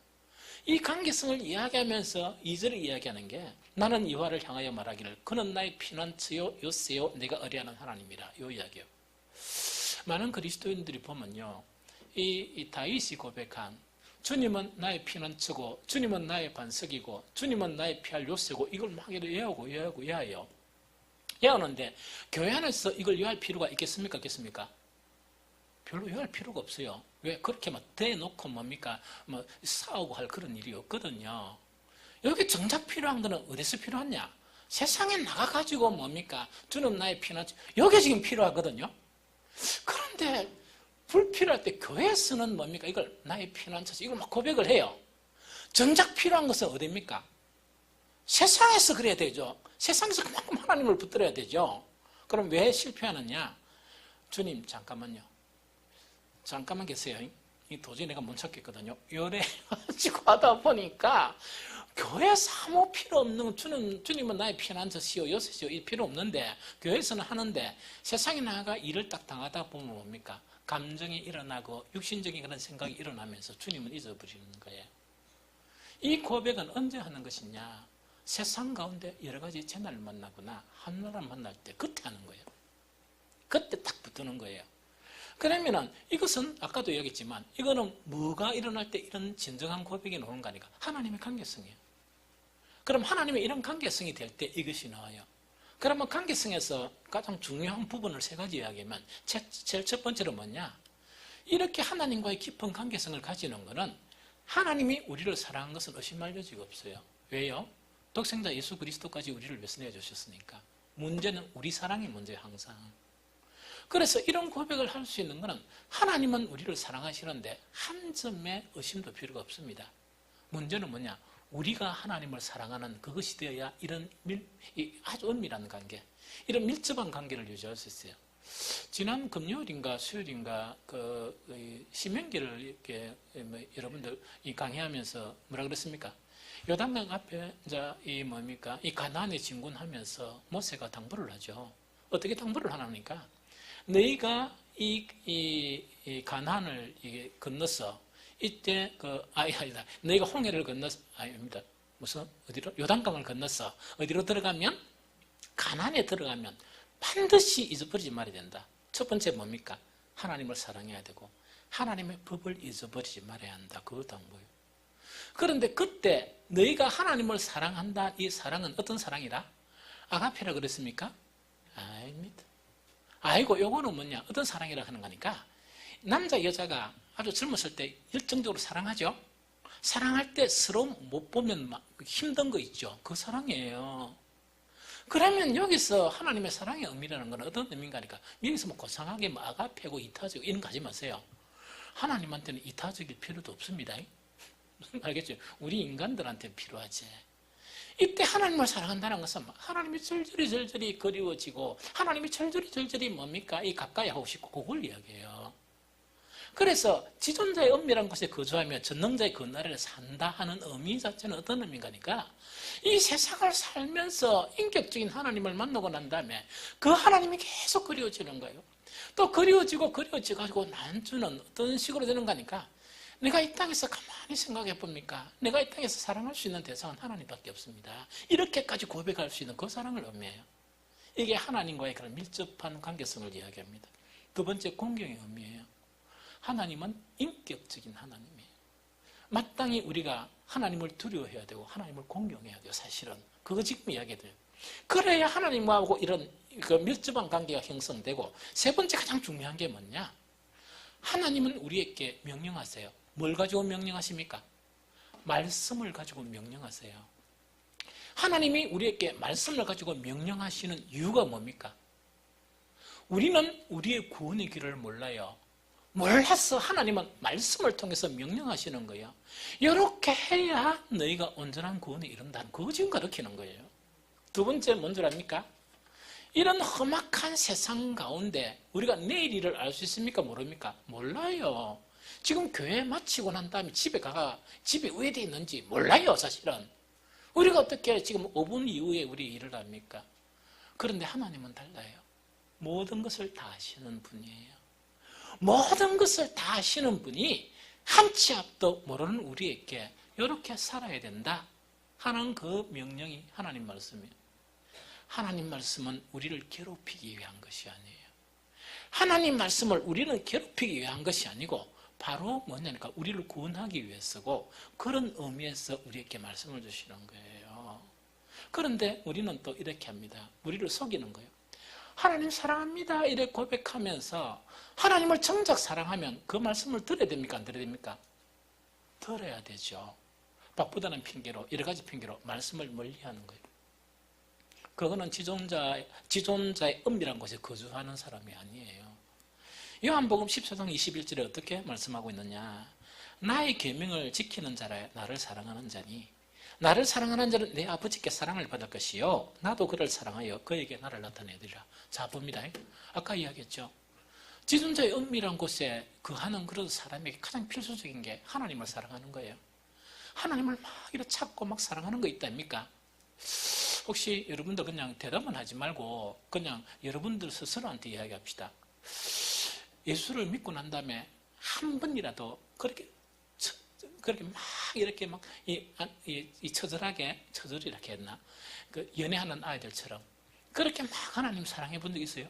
이 관계성을 이야기하면서 2절을 이야기하는 게 나는 여호와를 향하여 말하기를 그는 나의 피난처요 요새요 내가 의뢰하는 하나님이라 이 이야기예요. 많은 그리스도인들이 보면요, 이 다윗이 고백한 주님은 나의 피난처고 주님은 나의 반석이고 주님은 나의 피할 요새고 이걸 막 예하고 예하는데 교회 안에서 이걸 예할 필요가 있겠습니까? 별로 예할 필요가 없어요. 왜? 그렇게 막 대놓고 뭡니까? 뭐 싸우고 할 그런 일이 없거든요. 여기 정작 필요한 거는 어디서 필요하냐? 세상에 나가가지고 뭡니까? 주는 나의 피난처. 여기 지금 필요하거든요. 그런데 불필요할 때 교회에서는 뭡니까? 이걸 나의 피난처, 이걸 막 고백을 해요. 정작 필요한 것은 어디입니까? 세상에서 그래야 되죠. 세상에서 그만큼 하나님을 붙들어야 되죠. 그럼 왜 실패하느냐? 주님 잠깐만요. 잠깐만 계세요. 이 도저히 내가 못 찾겠거든요. 이래가지고 하다 보니까 교회 사모 필요 없는 주님은 나의 피난처 시오 요새시오 이 필요 없는데 교회에서는 하는데 세상에 나가 일을 딱 당하다 보면 뭡니까? 감정이 일어나고 육신적인 그런 생각이 일어나면서 주님은 잊어버리는 거예요. 이 고백은 언제 하는 것이냐? 세상 가운데 여러 가지 재난을 만나거나 한나라를 만날 때 그때 하는 거예요. 그때 딱 붙드는 거예요. 그러면은 이것은 아까도 얘기했지만 이거는 뭐가 일어날 때 이런 진정한 고백이 나오는 거니까 하나님의 관계성이에요. 그럼 하나님의 이런 관계성이 될 때 이것이 나와요. 그러면 관계성에서 가장 중요한 부분을 세 가지 이야기하면 제일 첫 번째로 뭐냐? 이렇게 하나님과의 깊은 관계성을 가지는 것은 하나님이 우리를 사랑한 것은 의심할 여지가 없어요. 왜요? 독생자 예수 그리스도까지 우리를 위해서 내주셨으니까. 문제는 우리 사랑의 문제예요, 항상. 그래서 이런 고백을 할 수 있는 것은 하나님은 우리를 사랑하시는데 한 점의 의심도 필요가 없습니다. 문제는 뭐냐? 우리가 하나님을 사랑하는 그것이 되어야 이런 아주 은밀한 관계, 이런 밀접한 관계를 유지할 수 있어요. 지난 금요일인가 수요일인가 신명기를 이렇게 여러분들 강의하면서 뭐라 그랬습니까? 요단강 앞에 이제 이 가나안에 진군하면서 모세가 당부를 하죠. 어떻게 당부를 하나니까 너희가 이 가나안을 건너서 이때 너희가 홍해를 건너서 아닙니다. 무슨 어디로? 요단강을 건너서 어디로 들어가면 가나안에 들어가면 반드시 잊어버리지 말아야 된다. 첫 번째 뭡니까? 하나님을 사랑해야 되고 하나님의 법을 잊어버리지 말아야 한다. 그거 당부예요. 그런데 그때 너희가 하나님을 사랑한다. 이 사랑은 어떤 사랑이라? 아가페라 그랬습니까? 아닙니다. 아이고 요거는 뭐냐? 어떤 사랑이라 하는 거니까 남자 여자가 아주 젊었을 때 열정적으로 사랑하죠. 사랑할 때 서로 못 보면 막 힘든 거 있죠. 그 사랑이에요. 그러면 여기서 하나님의 사랑의 의미라는 건 어떤 의미인가 하니까 여기서 뭐 고상하게 뭐 아가페고 이타적 이런 거 하지 마세요. 하나님한테는 이타적일 필요도 없습니다. 무슨 말겠죠? 우리 인간들한테 필요하지. 이때 하나님을 사랑한다는 것은 하나님이 절절히 그리워지고 하나님이 절절히 뭡니까? 이 가까이 하고 싶고 그걸 이야기해요. 그래서 지존자의 은밀한 곳에 거주하며 전능자의 그 나라에 산다 하는 의미 자체는 어떤 의미인가 하니까 이 세상을 살면서 인격적인 하나님을 만나고 난 다음에 그 하나님이 계속 그리워지는 거예요. 또 그리워지고 난주는 어떤 식으로 되는가 하니까 내가 이 땅에서 가만히 생각해 봅니까? 내가 이 땅에서 사랑할 수 있는 대상은 하나님밖에 없습니다. 이렇게까지 고백할 수 있는 그 사랑을 의미해요. 이게 하나님과의 그런 밀접한 관계성을 이야기합니다. 두 번째 공경의 의미예요. 하나님은 인격적인 하나님이에요. 마땅히 우리가 하나님을 두려워해야 되고 하나님을 공경해야 돼요. 사실은 그거 지금 이야기해요. 그래야 하나님하고 이런 그 밀접한 관계가 형성되고 세 번째 가장 중요한 게 뭐냐? 하나님은 우리에게 명령하세요. 뭘 가지고 명령하십니까? 말씀을 가지고 명령하세요. 하나님이 우리에게 말씀을 가지고 명령하시는 이유가 뭡니까? 우리는 우리의 구원의 길을 몰라요. 몰라서 하나님은 말씀을 통해서 명령하시는 거예요. 이렇게 해야 너희가 온전한 구원에 이른다는 그거 지금 가르치는 거예요. 두 번째 뭔지 압니까? 이런 험악한 세상 가운데 우리가 내일 일을 알 수 있습니까? 모릅니까? 몰라요. 지금 교회 마치고 난 다음에 집에 왜 돼 있는지 몰라요, 사실은. 우리가 어떻게 지금 5분 이후에 우리 일을 합니까? 그런데 하나님은 달라요. 모든 것을 다 아시는 분이에요. 모든 것을 다 아시는 분이 한 치 앞도 모르는 우리에게 이렇게 살아야 된다 하는 그 명령이 하나님 말씀이에요. 하나님 말씀은 우리를 괴롭히기 위한 것이 아니에요. 하나님 말씀을 우리는 괴롭히기 위한 것이 아니고 바로 뭐냐니까 우리를 구원하기 위해서고 그런 의미에서 우리에게 말씀을 주시는 거예요. 그런데 우리는 또 이렇게 합니다. 우리를 속이는 거예요. 하나님 사랑합니다 이렇게 고백하면서 하나님을 정작 사랑하면 그 말씀을 들어야 됩니까? 안 들어야 됩니까? 들어야 되죠. 바쁘다는 핑계로 여러 가지 핑계로 말씀을 멀리하는 거예요. 그거는 지존자의 은밀한 곳에 거주하는 사람이 아니에요. 요한복음 14장 21절에 어떻게 말씀하고 있느냐? 나의 계명을 지키는 자라 나를 사랑하는 자니 나를 사랑하는 자는 내 아버지께 사랑을 받을 것이요 나도 그를 사랑하여 그에게 나를 나타내리라. 자 봅니다. 아까 이야기했죠. 지존자의 은밀한 곳에 거하는 그런 사람에게 가장 필수적인 게 하나님을 사랑하는 거예요. 하나님을 막 이렇게 찾고 막 사랑하는 거 있답니까? 혹시 여러분들 그냥 대답은 하지 말고 그냥 여러분들 스스로한테 이야기합시다. 예수를 믿고 난 다음에 한 번이라도 그렇게 막 이렇게 막 처절하게 이렇게 했나? 그 연애하는 아이들처럼 그렇게 막 하나님 사랑해 본 적 있어요?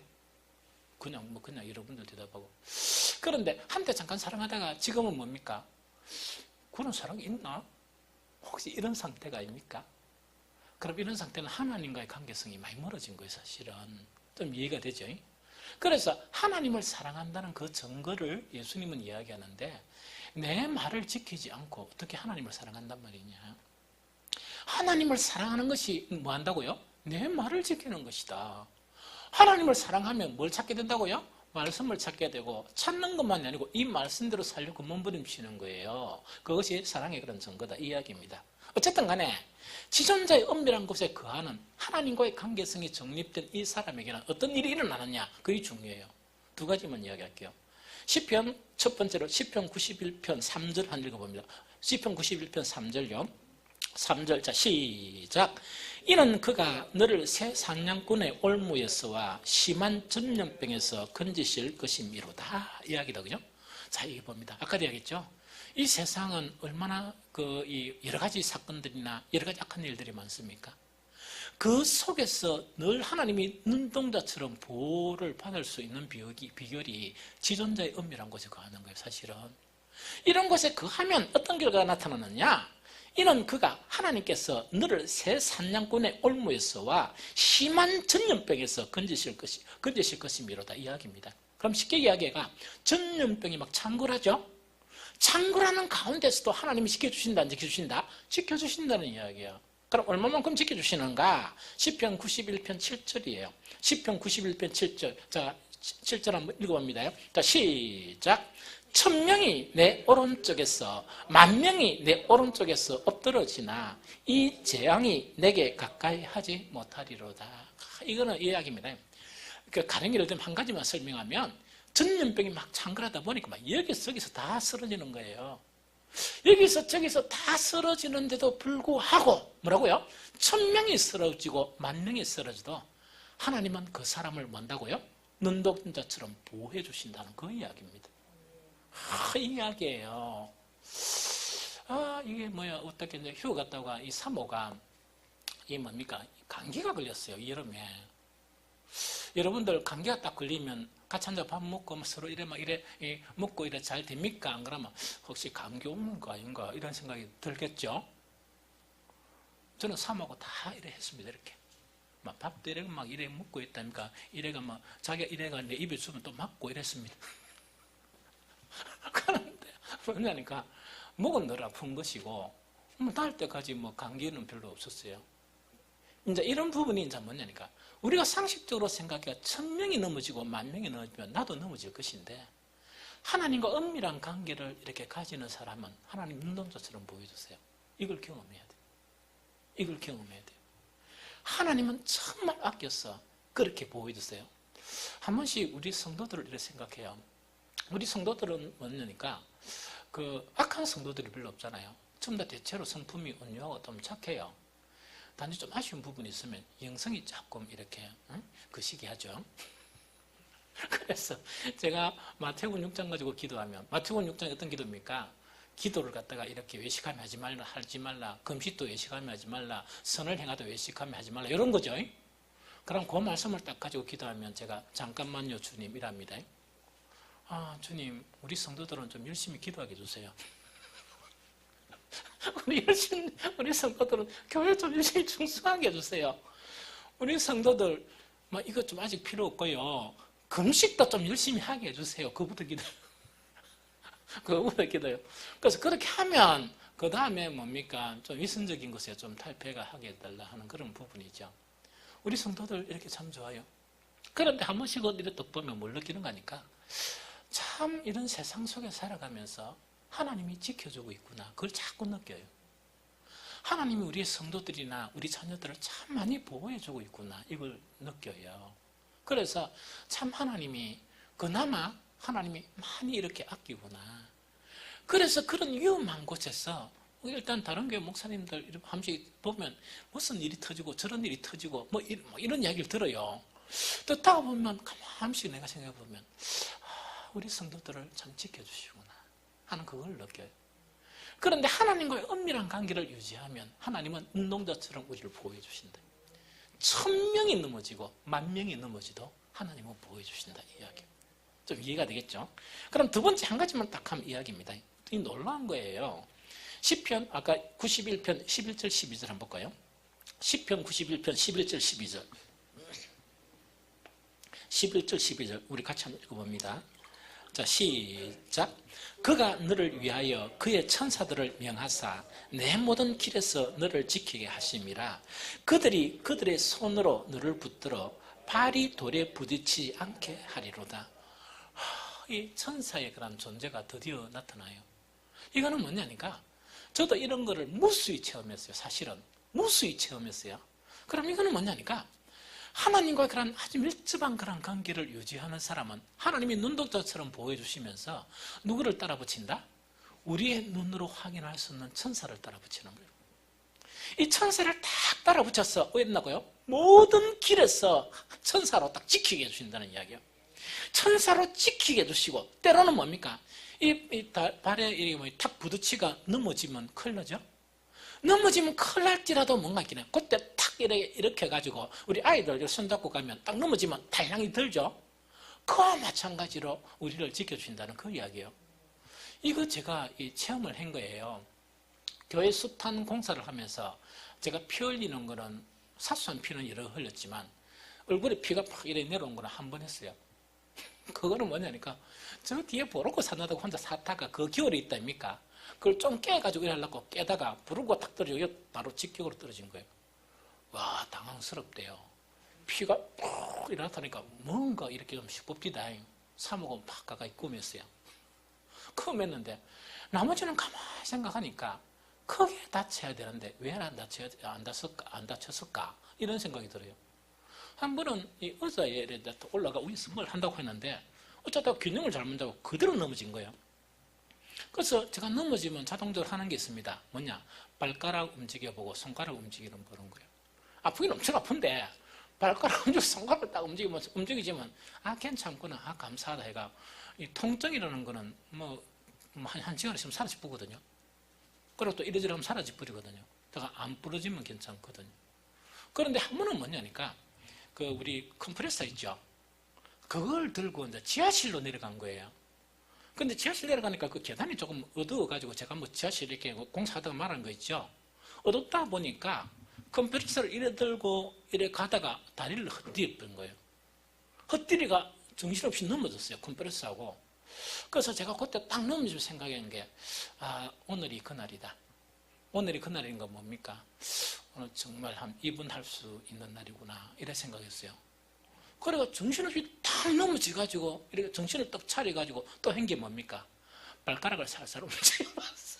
그냥 여러분들 대답하고. 그런데 한때 잠깐 사랑하다가 지금은 뭡니까? 그런 사랑이 있나? 혹시 이런 상태가 아닙니까? 그럼 이런 상태는 하나님과의 관계성이 많이 멀어진 거예요, 사실은. 좀 이해가 되죠? 그래서 하나님을 사랑한다는 그 증거를 예수님은 이야기하는데 내 말을 지키지 않고 어떻게 하나님을 사랑한단 말이냐? 하나님을 사랑하는 것이 뭐 한다고요? 내 말을 지키는 것이다. 하나님을 사랑하면 뭘 찾게 된다고요? 말씀을 찾게 되고 찾는 것만이 아니고 이 말씀대로 살려고 몸부림치는 거예요. 그것이 사랑의 그런 증거다 이 이야기입니다. 어쨌든 간에 지존자의 은밀한 곳에 거하는 하나님과의 관계성이 정립된 이 사람에게는 어떤 일이 일어나느냐 그게 중요해요. 두 가지만 이야기할게요. 시편 첫 번째로 시편 91편 3절 한 읽어봅니다. 시편 91편 3절요. 3절 자 시작. 이는 그가 너를 새 사냥꾼의 올무에서와 심한 전염병에서 건지실 것이미로다 이야기다. 그죠? 자 이게 봅니다. 아까도 이야기했죠. 이 세상은 얼마나 여러 가지 사건들이나 여러 가지 악한 일들이 많습니까? 그 속에서 늘 하나님이 눈동자처럼 보호를 받을 수 있는 비결이 지존자의 은밀한 곳에 거하는 거예요, 사실은. 이런 곳에 거하면 어떤 결과가 나타나느냐? 이는 그가 하나님께서 너를 새 사냥꾼의 올무에서와 심한 전염병에서 건지실 것이미로다 이야기입니다. 그럼 쉽게 이야기가 전염병이 막 창궐하죠? 창궐하는 가운데서도 하나님이 지켜주신다 안 지켜주신다? 지켜주신다는 이야기예요. 그럼 얼마만큼 지켜주시는가? 시편 91편 7절이에요. 시편 91편 7절. 자, 7절 한번 읽어봅니다. 자, 시작. 1000명이 내 오른쪽에서 10,000명이 내 오른쪽에서 엎드러지나 이 재앙이 내게 가까이 하지 못하리로다. 이거는 이야기입니다. 가령 예를 들면 한 가지만 설명하면 전염병이 막 창궐하다 보니까 막 여기서 다 쓰러지는 거예요. 여기서 저기서 다 쓰러지는데도 불구하고 뭐라고요? 1000명이 쓰러지고 10,000명이 쓰러져도 하나님은 그 사람을 뭔다고요? 눈동자처럼 보호해 주신다는 그 이야기입니다. 이 이야기예요. 이게 뭐야? 어떻게 이제 휴가 갔다가 이 사모가 이 뭡니까? 감기가 걸렸어요, 여름에. 여러분들 감기가 딱 걸리면 같이 앉아 밥 먹고 서로 이래 먹고 이래 잘 됩니까? 안 그러면 혹시 감기 오는 거 아닌가 이런 생각이 들겠죠? 저는 사모하고 다 이래 했습니다. 이렇게 막 밥도 이래 막 이래 먹고 있다니까 이래가 막 자기가 이래가 내 입에 주면 또 맞고 이랬습니다. 그런데 뭐냐니까 목은 늘 아픈 것이고 날 때까지 뭐 감기는 별로 없었어요. 이제 이런 부분이 이제 뭐냐니까 우리가 상식적으로 생각해 1000명이 넘어지고 10,000명이 넘어지면 나도 넘어질 것인데 하나님과 은밀한 관계를 이렇게 가지는 사람은 하나님 눈동자처럼 보여주세요. 이걸 경험해야 돼요. 이걸 경험해야 돼요. 하나님은 정말 아껴서 그렇게 보여주세요. 한 번씩 우리 성도들을 이렇게 생각해요. 우리 성도들은 뭐냐니까 악한 성도들이 별로 없잖아요. 전부 다 대체로 성품이 온유하고 좀 착해요. 단지 좀 아쉬운 부분이 있으면 영성이 조금 이렇게 거시기하죠. 그래서 제가 마태복음 6장 가지고 기도하면 마태복음 6장이 어떤 기도입니까? 기도를 갖다가 이렇게 외식하며 하지 말라 금식도 외식하며 하지 말라 선을 행하도 외식하며 하지 말라 이런 거죠. 그럼 그 말씀을 딱 가지고 기도하면 제가 잠깐만요 주님 이랍니다. 주님 우리 성도들은 좀 열심히 기도하게 해주세요. 우리 성도들은 교회 좀 열심히 충성하게 해주세요. 우리 성도들 이것 좀 아직 필요 없고요. 금식도 좀 열심히 하게 해주세요. 그거부터 기도요. 그거부터 기도요. 그래서 그렇게 하면 그 다음에 뭡니까? 좀 위선적인 것에 좀 탈피가 하게 해달라 하는 그런 부분이죠. 우리 성도들 이렇게 참 좋아요. 그런데 한 번씩 이렇게 또 보면 뭘 느끼는 거니까 참 이런 세상 속에 살아가면서 하나님이 지켜주고 있구나. 그걸 자꾸 느껴요. 하나님이 우리 성도들이나 우리 자녀들을 참 많이 보호해주고 있구나. 이걸 느껴요. 그래서 참 하나님이 그나마 하나님이 많이 이렇게 아끼구나. 그래서 그런 위험한 곳에서 일단 다른 교회 목사님들 이렇게 한 번씩 보면 무슨 일이 터지고 저런 일이 터지고 뭐 이런 이야기를 들어요. 듣다가 보면 가만히 내가 생각해 보면 우리 성도들을 참 지켜주시구나 하는 그걸 느껴요. 그런데 하나님과의 은밀한 관계를 유지하면 하나님은 운동자처럼 우리를 보호해 주신다. 1000명이 넘어지고 10,000명이 넘어지도 하나님은 보호해 주신다 이 이야기. 좀 이해가 되겠죠? 그럼 두 번째 한 가지만 딱 하면 이야기입니다. 이 놀라운 거예요. 시편 아까 91편 11절 12절 한번 볼까요? 시편 91편 11절 12절 11절 12절 우리 같이 한번 읽어봅니다. 자, 시작. 그가 너를 위하여 그의 천사들을 명하사 내 모든 길에서 너를 지키게 하심이라. 그들이 그들의 손으로 너를 붙들어 발이 돌에 부딪히지 않게 하리로다. 이 천사의 그런 존재가 드디어 나타나요. 이거는 뭐냐니까 저도 이런 거를 무수히 체험했어요. 사실은 무수히 체험했어요. 그럼 이거는 뭐냐니까 하나님과 그런 아주 밀접한 그런 관계를 유지하는 사람은 하나님이 눈독자처럼 보호해 주시면서 누구를 따라 붙인다? 우리의 눈으로 확인할 수 없는 천사를 따라 붙이는 거예요. 이 천사를 딱 따라 붙여서 왜 했나고요? 모든 길에서 천사로 딱 지키게 해주신다는 이야기예요. 천사로 지키게 해주시고 때로는 뭡니까? 이 발에 탁 부딪히가 넘어지면 큰일 나죠? 넘어지면 큰일 날지라도 뭔가 있긴 그때 탁 이렇게 해가지고 우리 아이들 손 잡고 가면 딱 넘어지면 달랑이 들죠? 그와 마찬가지로 우리를 지켜주신다는 그 이야기예요. 이거 제가 이 체험을 한 거예요. 교회 수탄 공사를 하면서 제가 피 흘리는 거는 사소한 피는 여러 흘렸지만 얼굴에 피가 팍 이래 내려온 거는 한 번 했어요. 그거는 뭐냐니까 저 뒤에 보르고 산다고 혼자 사다가 그 겨울에 있다입니까? 그걸 좀 깨가지고 일하려고 깨다가 부르고 탁 떨어지고 바로 직격으로 떨어진 거예요. 와, 당황스럽대요. 피가 푹 일어났다니까 뭔가 이렇게 좀 시법지다. 사목은 팍 가까이 꾸몄어요. 꾸몄는데 나머지는 가만히 생각하니까 크게 다쳐야 되는데 왜 안 다쳤을까? 이런 생각이 들어요. 한 번은 이 의자에 올라가 위에서 뭘 한다고 했는데 어쩌다가 균형을 잘못 잡고 그대로 넘어진 거예요. 그래서 제가 넘어지면 자동적으로 하는 게 있습니다. 뭐냐? 발가락 움직여보고 손가락 움직이는 그런 거예요. 아프긴 엄청 아픈데 발가락 움직이고 손가락 딱 움직이지만 괜찮구나, 감사하다 해가 이 통증이라는 거는 한 시간 있으면 사라져 버리거든요. 그리고 또 이래저래 하면 사라져 버리거든요. 제가 안 부러지면 괜찮거든요. 그런데 한 번은 뭐냐니까 그 우리 컴프레서 있죠. 그걸 들고 이제 지하실로 내려간 거예요. 근데 지하실 내려가니까 그 계단이 조금 어두워가지고 제가 지하실 이렇게 공사하다가 말한 거 있죠. 어둡다 보니까 컴프레서를 이래 들고 이래 가다가 다리를 헛디뎠던 거예요. 헛디리가 정신없이 넘어졌어요. 컴프레서하고. 그래서 제가 그때 딱 넘어질 생각한 게 오늘이 그날이다. 오늘이 그날인 건 뭡니까? 오늘 정말 한 이분할 수 있는 날이구나 이래 생각했어요. 그래가 정신없이 탁 넘어져가지고 이렇게 정신을 떡 차려가지고 또 한 게 뭡니까? 발가락을 살살 움직여봤어.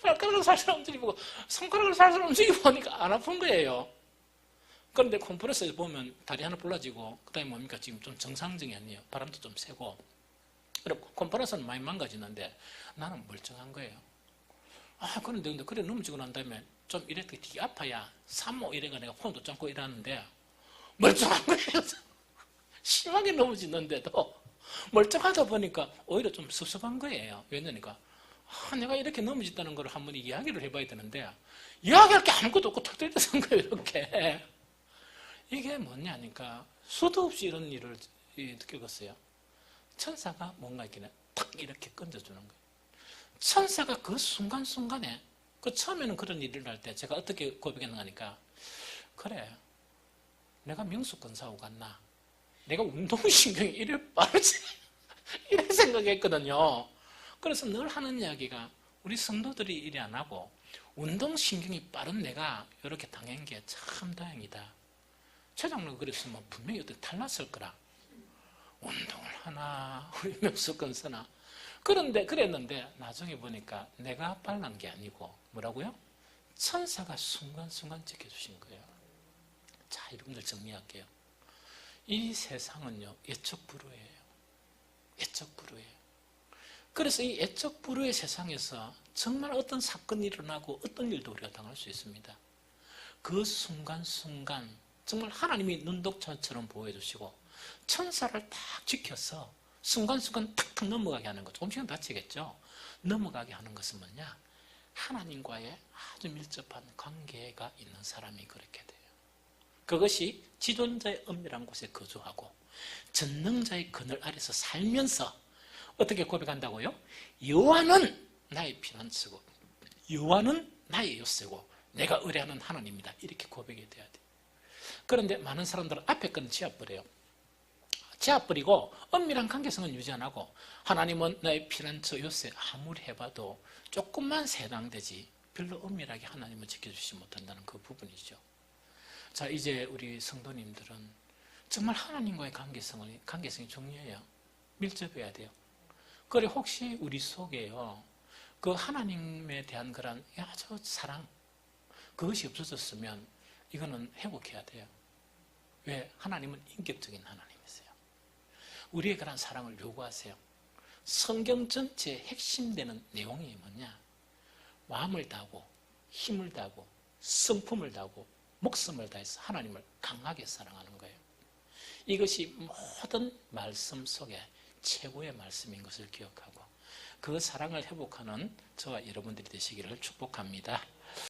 발가락을 살살 움직이고 손가락을 살살 움직여보니까 안 아픈 거예요. 그런데 컴프레서에서 보면 다리 하나 불러지고 그 다음에 뭡니까? 지금 좀 정상적이 아니에요. 바람도 좀 세고. 그리고 컴프레서는 많이 망가지는데 나는 멀쩡한 거예요. 그런데 그래 넘어지고 난 다음에 좀 이렇게 되게 아파야 산모 이래가 내가 폰도 잡고 일하는데 멀쩡한 거예요. 심하게 넘어지는데도 멀쩡하다 보니까 오히려 좀 섭섭한 거예요. 왜냐니까 내가 이렇게 넘어졌다는 걸 한번 이야기를 해봐야 되는데 이야기할 게 아무것도 없고 턱 떨어진 거예요. 이렇게. 이게 뭐냐니까 수도 없이 이런 일을 겪었어요. 천사가 뭔가 이렇게 탁 이렇게 건져주는 거예요. 천사가 그 순간순간에 처음에는 그런 일을 할 때 제가 어떻게 고백했는가 하니까 그래 내가 명수권사하고 갔나? 내가 운동신경이 이래 빠르지? 이래 생각했거든요. 그래서 늘 하는 이야기가 우리 성도들이 이래 안 하고 운동신경이 빠른 내가 이렇게 당한 게 참 다행이다. 최장로가 그랬으면 분명히 어떻게 탈났을 거라. 운동을 하나 우리 명수권사나 그런데 그랬는데 나중에 보니까 내가 빨란 게 아니고 뭐라고요? 천사가 순간순간 지켜주신 거예요. 자, 여러분들 정리할게요. 이 세상은요 예적 불후예요. 예적 불후예요. 그래서 이 예적 불후의 세상에서 정말 어떤 사건이 일어나고 어떤 일도 우리가 당할 수 있습니다. 그 순간순간 정말 하나님이 눈독자처럼 보호해주시고 천사를 딱 지켜서 순간순간 탁탁 넘어가게 하는 것. 조금씩은 다치겠죠. 넘어가게 하는 것은 뭐냐? 하나님과의 아주 밀접한 관계가 있는 사람이 그렇게 돼요. 그것이 지존자의 은밀한 곳에 거주하고 전능자의 그늘 아래서 살면서 어떻게 고백한다고요? 여호와는 나의 피난처고 여호와는 나의 요새고 내가 의뢰하는 하나님이다. 이렇게 고백이 돼야 돼요. 그런데 많은 사람들은 앞에 건 지워버려요. 지워버리고 은밀한 관계성은 유지 안 하고 하나님은 나의 피난처 요새 아무리 해봐도 조금만 세당되지 별로 은밀하게 하나님을 지켜주지 못한다는 그 부분이죠. 자, 이제 우리 성도님들은 정말 하나님과의 관계성이 중요해요. 밀접해야 돼요. 그래 혹시 우리 속에요 그 하나님에 대한 그런 아주 사랑 그것이 없어졌으면 이거는 회복해야 돼요. 왜? 하나님은 인격적인 하나님이세요. 우리의 그런 사랑을 요구하세요. 성경 전체의 핵심되는 내용이 뭐냐? 마음을 다하고 힘을 다하고 성품을 다하고 목숨을 다해서 하나님을 강하게 사랑하는 거예요. 이것이 모든 말씀 속에 최고의 말씀인 것을 기억하고 그 사랑을 회복하는 저와 여러분들이 되시기를 축복합니다.